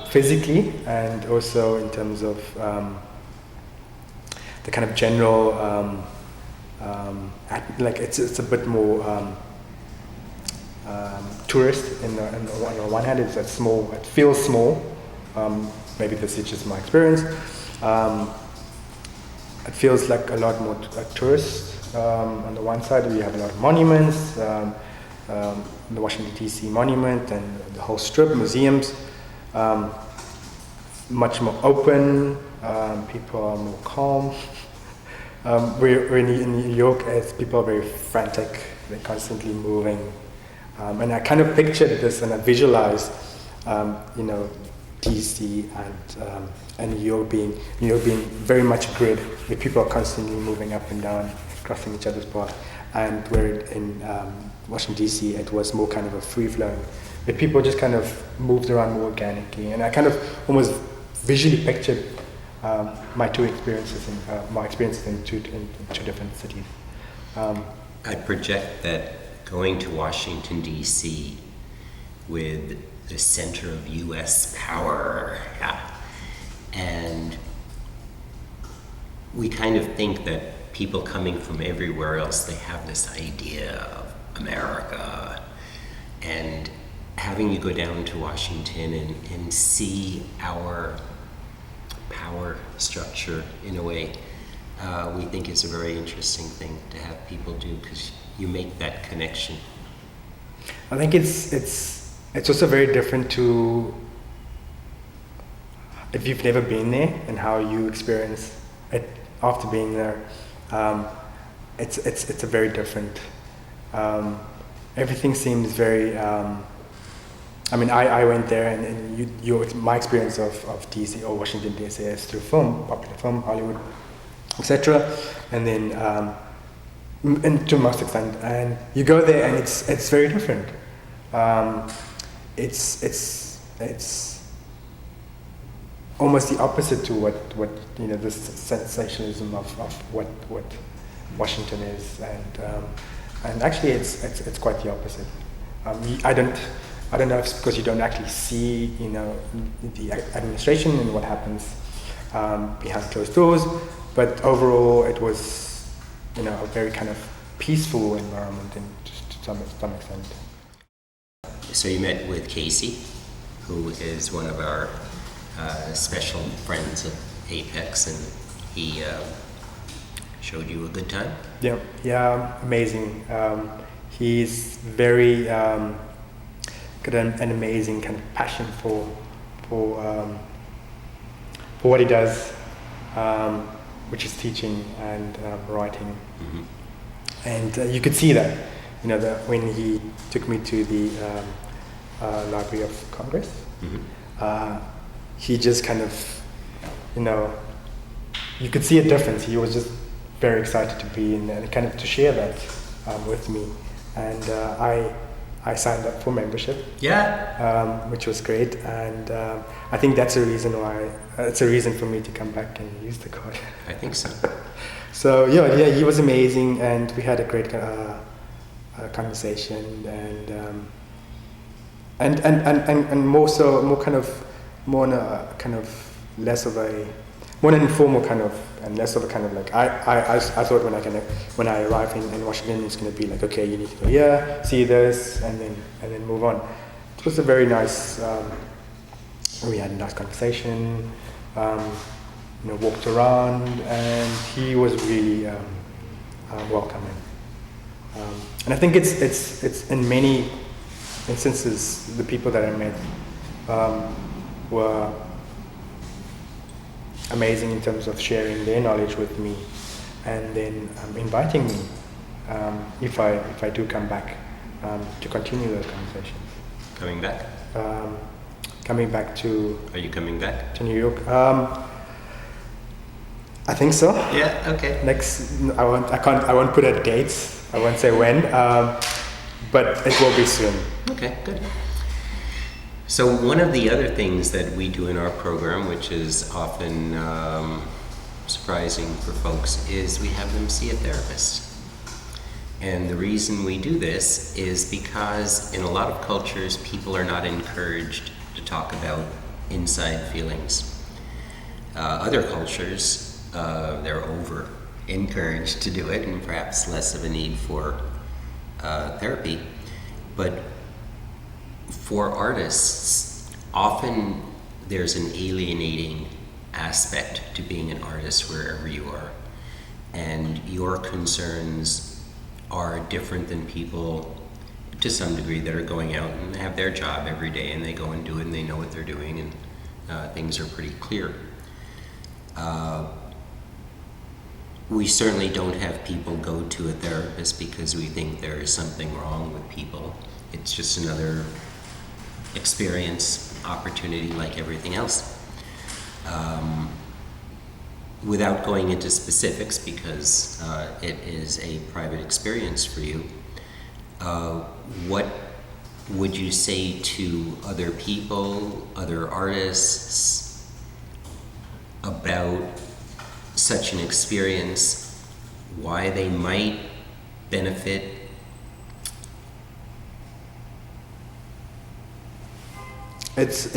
physically, and also in terms of the kind of general, it's a bit more tourist. On the one hand, it's small. It feels small. Maybe this is just my experience. It feels like a lot more tourist. On the one side, we have a lot of monuments, the Washington D.C. monument and the whole strip, museums. Much more open. People are more calm. We're in New York, as people are very frantic. They're constantly moving. And I kind of pictured this, and I visualized, DC and New York being very much a grid, where people are constantly moving up and down, crossing each other's path. And where in Washington DC, it was more kind of a free flowing, where people just kind of moved around more organically. And I kind of almost visually pictured my experiences in two different cities. I project that going to Washington, D.C. with the center of U.S. power, and we kind of think that people coming from everywhere else, they have this idea of America, and having you go down to Washington and see our power structure in a way, we think is a very interesting thing to have people do, because you make that connection. I think it's also very different to if you've never been there and how you experience it after being there. It's a very different. Everything seems very. I went there, and my experience of DC or Washington DC is through film, popular film, Hollywood, etc. And then, and to most extent, and you go there, and it's very different. It's almost the opposite to what this sensationalism of what Washington is, and actually it's quite the opposite. I don't know if it's because you don't actually see the administration and what happens behind closed doors, but overall it was a very kind of peaceful environment to some extent. So you met with Casey, who is one of our special friends at Apex, and he showed you a good time? Yeah, amazing. He's very got an amazing kind of passion for what he does, which is teaching and writing. Mm-hmm. And you could see that, when he took me to the Library of Congress. Mm-hmm. He just kind of, you could see a difference. He was just very excited to be in there and kind of to share that with me. And I signed up for membership. Yeah. Which was great. And I think that's a reason why, it's a reason for me to come back and use the card. I think so. So yeah, he was amazing, and we had a great conversation, and more so, more on a kind of less of a more an informal kind of, and less of a kind of like I thought when I arrived in Washington, it's going to be like, okay, you need to go here, see this, and then move on. It was a very nice. We had a nice conversation. Walked around, and he was really welcoming. And I think it's in many instances the people that I met were amazing in terms of sharing their knowledge with me, and then inviting me if I do come back to continue those conversations. Coming back? Coming back to. Are you coming back to New York? I think so. Yeah. Okay. I won't put a date. I won't say when, but it will be soon. Okay. Good. So one of the other things that we do in our program, which is often surprising for folks, is we have them see a therapist. And the reason we do this is because in a lot of cultures, people are not encouraged to talk about inside feelings. Other cultures, they're over encouraged to do it, and perhaps less of a need for therapy. But for artists, often there's an alienating aspect to being an artist wherever you are, and your concerns are different than people to some degree that are going out and have their job every day, and they go and do it, and they know what they're doing, and things are pretty clear. We certainly don't have people go to a therapist because we think there is something wrong with people. It's just another experience, opportunity like everything else. Without going into specifics, because it is a private experience for you, what would you say to other people, other artists, about such an experience, why they might benefit? It's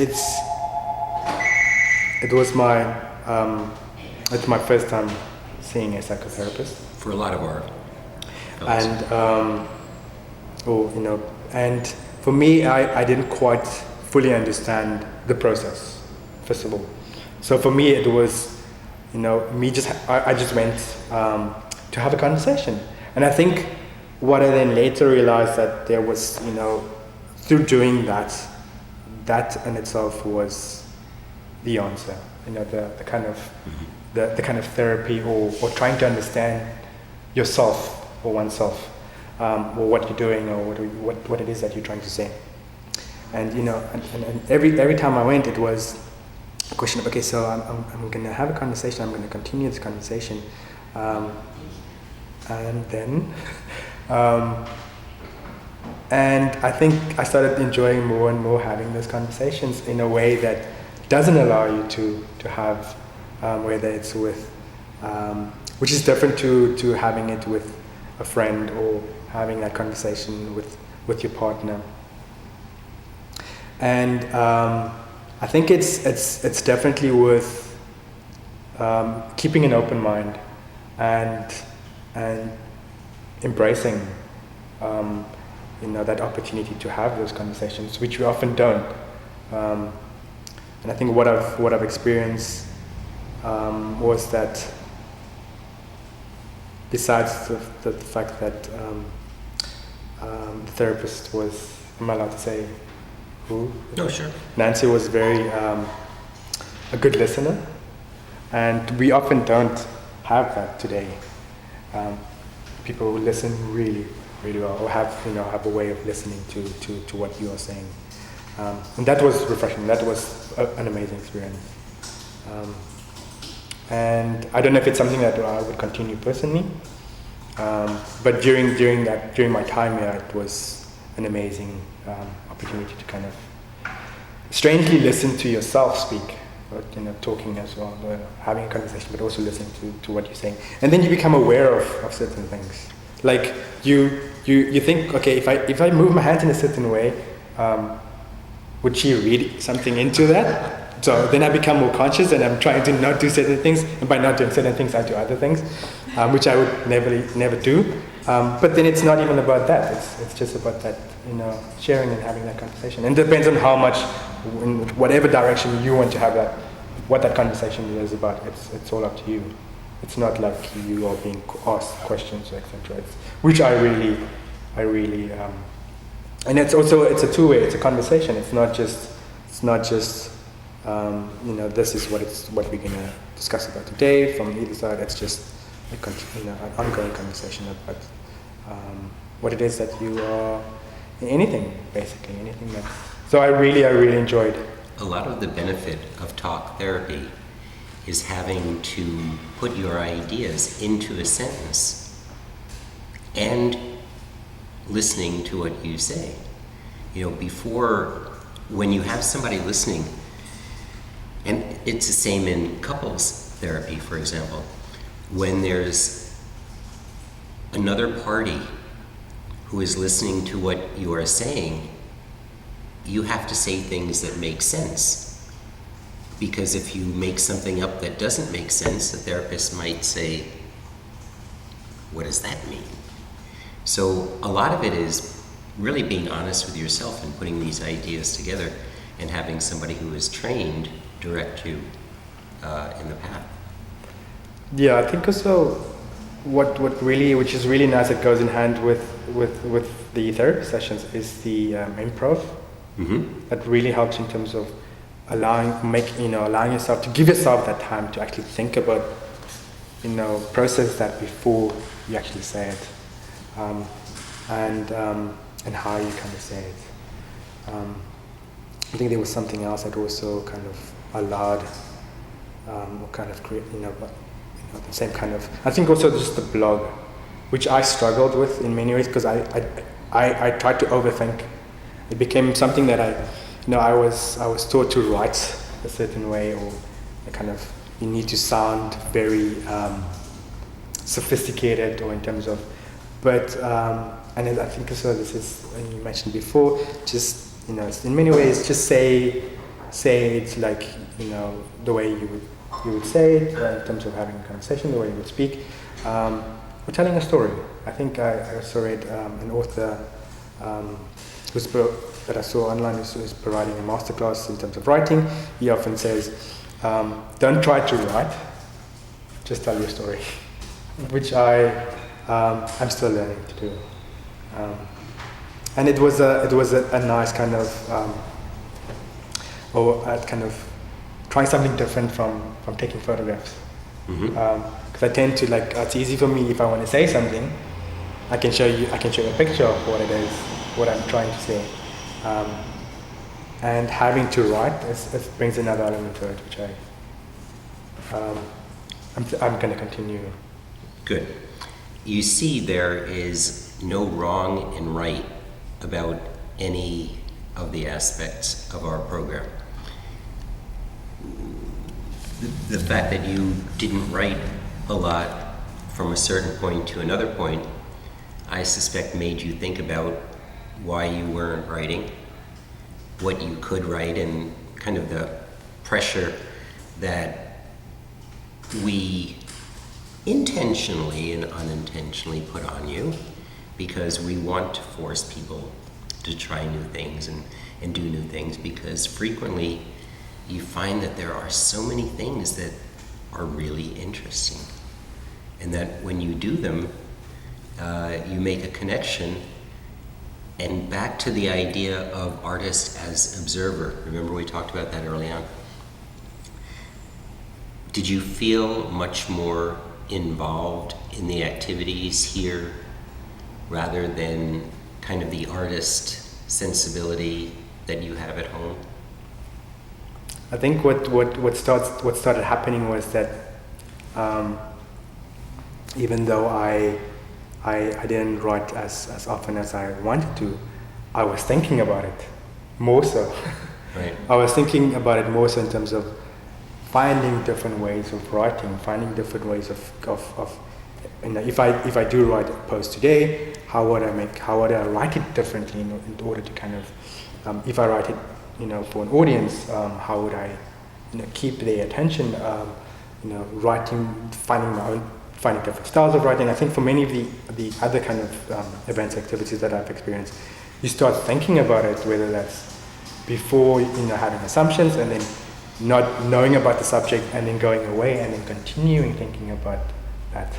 my first time seeing a psychotherapist. For a lot of our fellows. And for me, I didn't quite fully understand the process, first of all. So for me, it was, I just went to have a conversation. And I think what I then later realized that there was, through doing that in itself was the answer. The kind of the kind of therapy or trying to understand yourself or oneself, or what you're doing, or what it is that you're trying to say. And and every time I went, it was a question of, okay, so I'm going to have a conversation. I'm going to continue this conversation, and then. And I think I started enjoying more and more having those conversations in a way that doesn't allow you to have, whether it's with, which is different to having it with a friend or having that conversation with your partner. And I think it's definitely worth keeping an open mind and embracing that opportunity to have those conversations, which we often don't. And I think what I've experienced was that, besides the fact that the therapist was, am I allowed to say who? No, sure. Nancy was very a good listener, and we often don't have that today. People who listen really, really well, or have a way of listening to what you are saying, and that was refreshing. That was an amazing experience, and I don't know if it's something that I would continue personally, but during my time here, it was an amazing opportunity to kind of strangely listen to yourself speak, but talking as well, having a conversation, but also listening to what you're saying, and then you become aware of certain things. Like you you think, okay, if I move my hands in a certain way, would she read something into that? So then I become more conscious and I'm trying to not do certain things, and by not doing certain things, I do other things, which I would never do. But then it's not even about that. It's just about that, sharing and having that conversation. And it depends on how much, in whatever direction you want to have that, what that conversation is about. It's all up to you. It's not like you are being asked questions, etc. Which I really, and it's a two-way. It's a conversation. It's not just. This is what we're gonna discuss about today from either side. It's just an ongoing conversation about what it is that you are, anything that. So I really enjoyed. A lot of the benefit of talk therapy is having to put your ideas into a sentence and listening to what you say. Before, when you have somebody listening, and it's the same in couples therapy, for example, when there's another party who is listening to what you are saying, you have to say things that make sense. Because if you make something up that doesn't make sense, the therapist might say, what does that mean? So a lot of it is really being honest with yourself and putting these ideas together and having somebody who is trained direct you in the path. Yeah, I think also which is really nice, that goes in hand with the therapy sessions, is the improv. Mm-hmm. That really helps in terms of allowing yourself to give yourself that time to actually think about, process that before you actually say it, and how you kind of say it. I think there was something else that also kind of allowed, or kind of create, the same kind of. I think also just the blog, which I struggled with in many ways because I tried to overthink. It became something that I was taught to write a certain way, or you need to sound very sophisticated, or in terms of, but and I think also this is, you mentioned before, just in many ways, just say it like the way you would say it, in terms of having a conversation, the way you would speak, or telling a story. I think I also read an author that I saw online who's providing a masterclass in terms of writing. He often says, don't try to write, just tell your story, which I'm still learning to do. And it was a nice kind of, kind of trying something different from taking photographs. Because I tend to it's easy for me if I want to say something, I can show you a picture of what it is, what I'm trying to say. And having to write, it brings another element to it, which I'm going to continue. Good. You see, there is no wrong and right about any of the aspects of our program. The fact that you didn't write a lot from a certain point to another point, I suspect made you think about why you weren't writing, what you could write, and kind of the pressure that we intentionally and unintentionally put on you, because we want to force people to try new things and do new things, because frequently you find that there are so many things that are really interesting, and that when you do them, you make a connection. And back to the idea of artist as observer. Remember we talked about that early on. Did you feel much more involved in the activities here rather than kind of the artist sensibility that you have at home? I think what started happening was that even though I didn't write as often as I wanted to, I was thinking about it more so. Right. I was thinking about it more so in terms of finding different ways of writing, finding different ways of if I do write a post today, how would I write it differently in order to kind of, if I write it, for an audience, how would I, keep their attention, writing, finding different styles of writing. I think for many of the other kind of events, activities that I've experienced, you start thinking about it, whether that's before, having assumptions and then not knowing about the subject and then going away and then continuing thinking about that.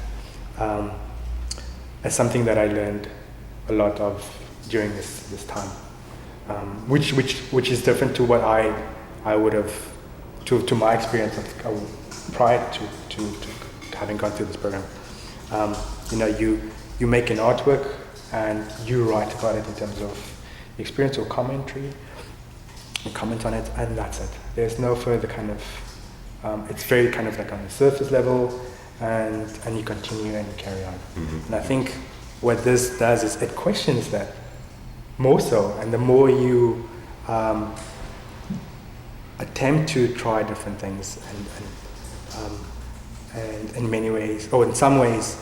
As something that I learned a lot of during this time, which is different to what I would have, to my experience prior to having gone through this program. You make an artwork and you write about it in terms of experience or commentary, you comment on it, and that's it. There's no further kind of, it's very kind of like on the surface level, and you continue and you carry on. Mm-hmm. And I think what this does is it questions that more so, and the more you attempt to try different things and in many ways, or in some ways,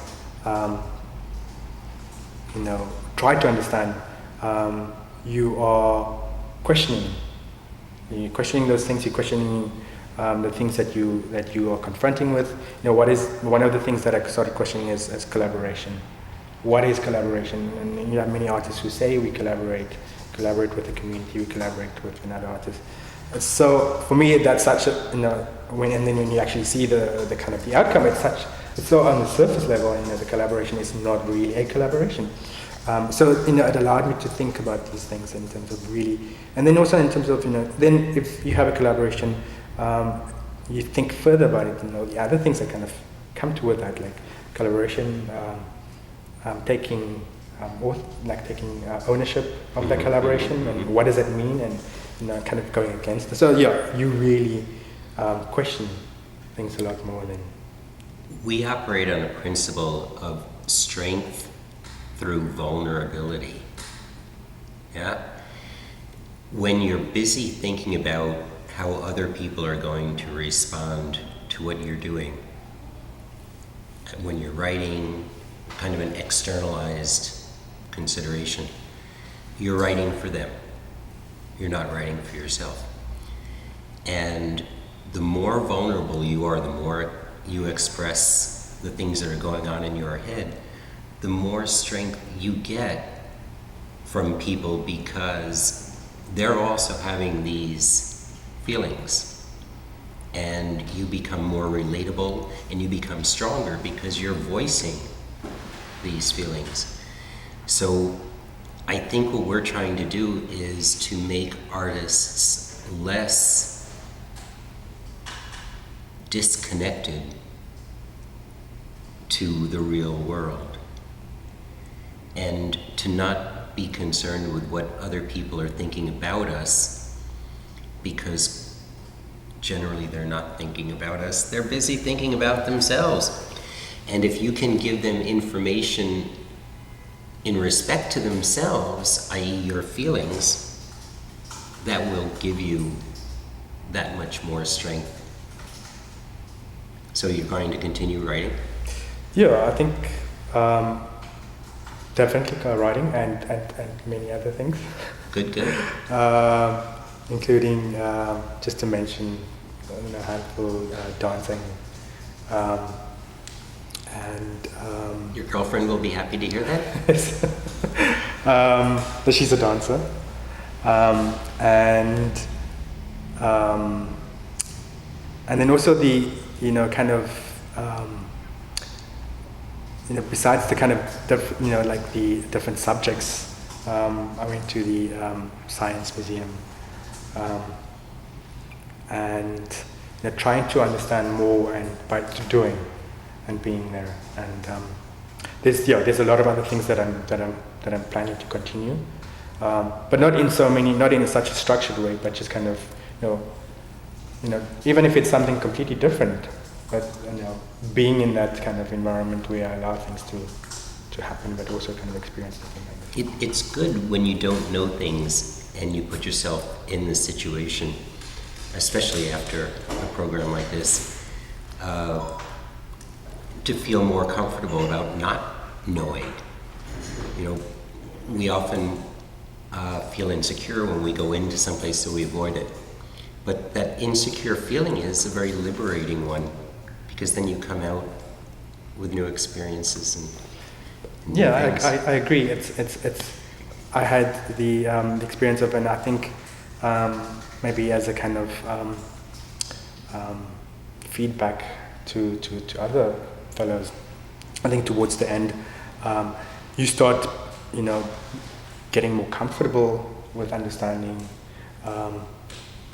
try to understand, you are questioning. You're questioning those things. You're questioning the things that you are confronting with. What is one of the things that I started questioning is collaboration. What is collaboration? And you have many artists who say we collaborate with the community, we collaborate with another artist. So for me, that's such a when you actually see the kind of the outcome, it's so on the surface level. The collaboration is not really a collaboration. So it allowed me to think about these things in terms of really, and then also in terms of then if you have a collaboration, you think further about it. The other things that kind of come toward that, like collaboration, taking ownership of that collaboration, and what does that mean, and kind of going against it. So yeah, you really question things a lot more than. We operate on a principle of strength through vulnerability. Yeah? When you're busy thinking about how other people are going to respond to what you're doing, when you're writing, kind of an externalized consideration, you're writing for them. You're not writing for yourself. And the more vulnerable you are, the more you express the things that are going on in your head, the more strength you get from people, because they're also having these feelings, and you become more relatable and you become stronger because you're voicing these feelings. So I think what we're trying to do is to make artists less disconnected to the real world, and to not be concerned with what other people are thinking about us, because generally they're not thinking about us, they're busy thinking about themselves. And if you can give them information in respect to themselves, i.e. your feelings, that will give you that much more strength. So you're going to continue writing? Yeah, I think definitely writing and many other things. Good. Including, just to mention, a handful, dancing. Your girlfriend will be happy to hear that? But she's a dancer. And then also the, kind of, besides the kind of, like the different subjects, I went to the Science Museum, and trying to understand more, and by doing and being there. And there's a lot of other things that I'm planning to continue, but not in such a structured way, but just kind of even if it's something completely different, but being in that kind of environment where I allow things to happen, but also kind of experience something like that. It's good when you don't know things and you put yourself in the situation, especially after a program like this. to feel more comfortable about not knowing. You know, we often feel insecure when we go into someplace, so we avoid it. But that insecure feeling is a very liberating one, because then you come out with new experiences and new Yeah, things. I agree. It's. I had the experience of, and I think maybe as a kind of feedback to other fellows, I think towards the end, you start, getting more comfortable with understanding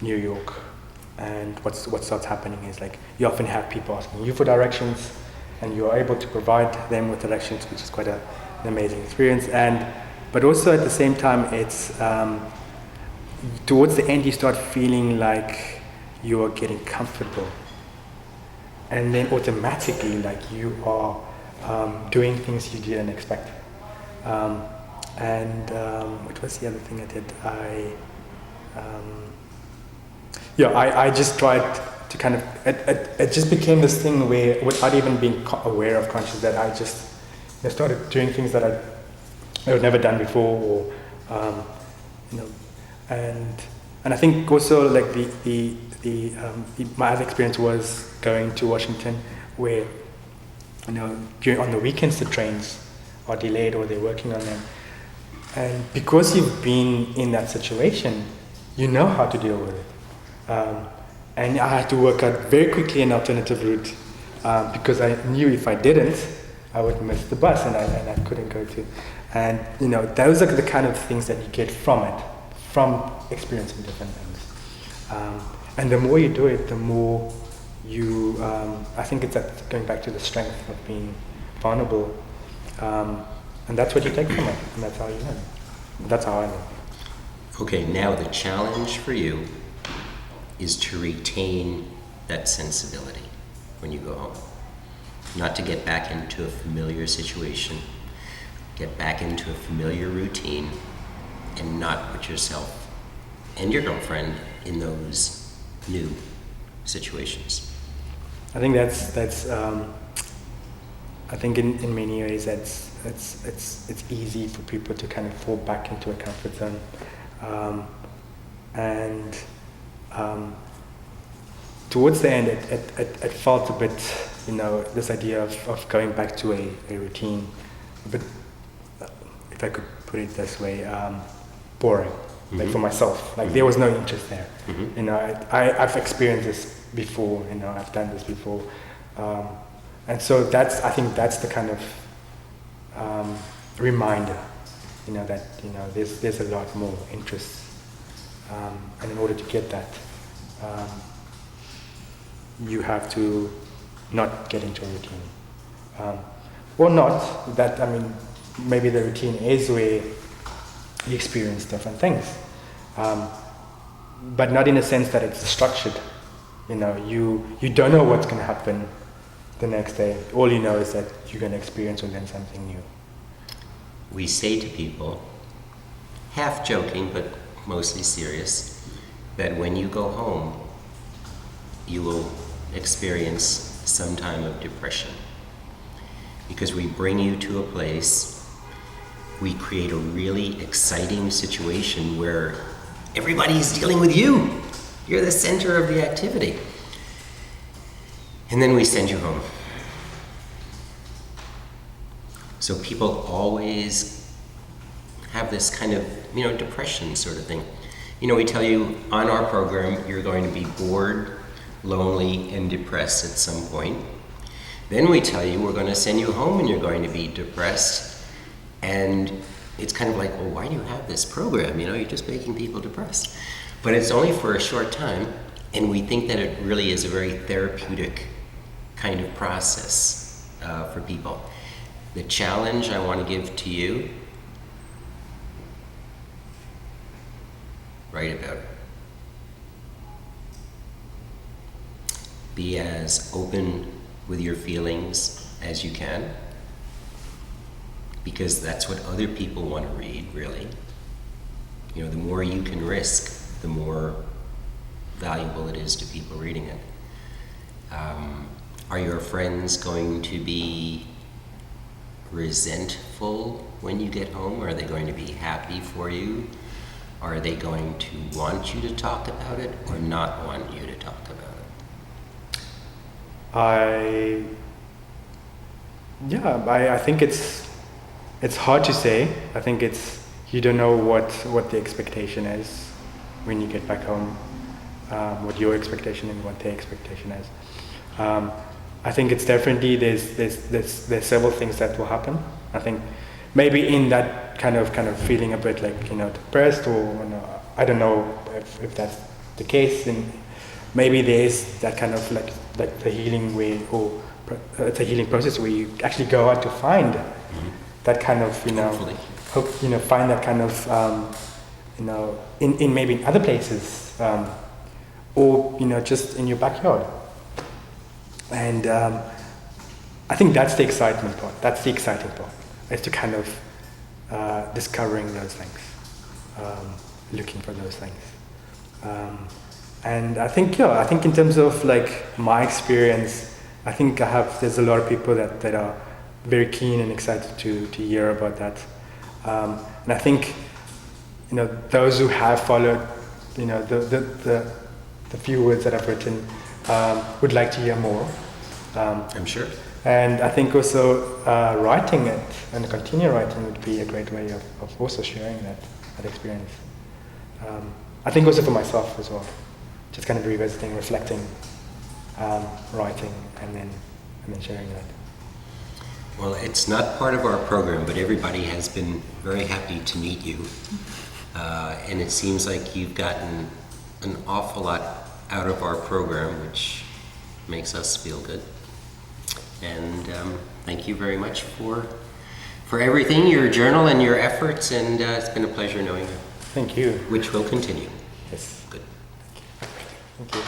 New York, and what starts happening is like you often have people asking you for directions, and you are able to provide them with directions, which is quite an amazing experience. But also at the same time, it's towards the end you start feeling like you are getting comfortable, and then automatically like you are doing things you didn't expect. What was the other thing I did? I just tried to kind of, it just became this thing where, without even being aware of conscious, that I just started doing things that I've never done before, or and I think also like my other experience was going to Washington, where on the weekends the trains are delayed or they're working on them, and because you've been in that situation, you know how to deal with it. And I had to work out very quickly an alternative route, because I knew if I didn't, I would miss the bus, and I couldn't go to. And those are the kind of things that you get from it, from experiencing different things. And the more you do it, the more you. I think it's going back to the strength of being vulnerable, and that's what you take from it, and that's how you learn. That's how I learn. Okay, now the challenge for you is to retain that sensibility when you go home. Not to get back into a familiar situation, get back into a familiar routine, and not put yourself and your girlfriend in those new situations. I think that's. I think in many ways it's easy for people to kind of fall back into a comfort zone, and towards the end it felt a bit, this idea of going back to a routine, but if I could put it this way, boring. Mm-hmm. Like for myself, like mm-hmm. there was no interest there. Mm-hmm. I've experienced this before. I've done this before, and so I think that's the kind of reminder, that there's a lot more interest, and in order to get that, you have to not get into a routine, or not that. I mean, maybe the routine is where you experience different things, but not in a sense that it's structured. You don't know what's going to happen the next day. All you know is that you're going to experience or learn something new. We say to people, half joking but mostly serious, that when you go home, you will experience some time of depression. Because we bring you to a place, we create a really exciting situation where everybody's dealing with you. You're the center of the activity. And then we send you home. So people always have this kind of, depression sort of thing. We tell you on our program, you're going to be bored, lonely, and depressed at some point. Then we tell you we're going to send you home and you're going to be depressed. And it's kind of like, well, why do you have this program? You're just making people depressed. But it's only for a short time, and we think that it really is a very therapeutic kind of process for people. The challenge I want to give to you, write about it. Be as open with your feelings as you can, because that's what other people want to read, really. The more you can risk, the more valuable it is to people reading it. Are your friends going to be resentful when you get home? Are they going to be happy for you? Are they going to want you to talk about it or not want you to talk about it? I think it's hard to say. I think you don't know what the expectation is when you get back home, what your expectation and what their expectation is. I think it's definitely there's several things that will happen. I think maybe in that kind of feeling a bit like depressed or I don't know if that's the case. And maybe there is that kind of like the healing way or it's a healing process where you actually go out to find that kind of find that kind of in maybe other places or just in your backyard. And I think that's the excitement part. That's the exciting part. Is to kind of discovering those things, looking for those things. And I think in terms of like my experience, I think there's a lot of people that are very keen and excited to hear about that. And I think those who have followed the few words that I've written would like to hear more. I'm sure. And I think also writing it and continue writing would be a great way of also sharing that experience. I think also for myself as well, just kind of revisiting, reflecting, writing, and then sharing that. Well, it's not part of our program, but everybody has been very happy to meet you. And it seems like you've gotten an awful lot out of our program, which makes us feel good. And thank you very much for everything, your journal and your efforts, and it's been a pleasure knowing you. Thank you. Which will continue. Yes. Good. Thank you.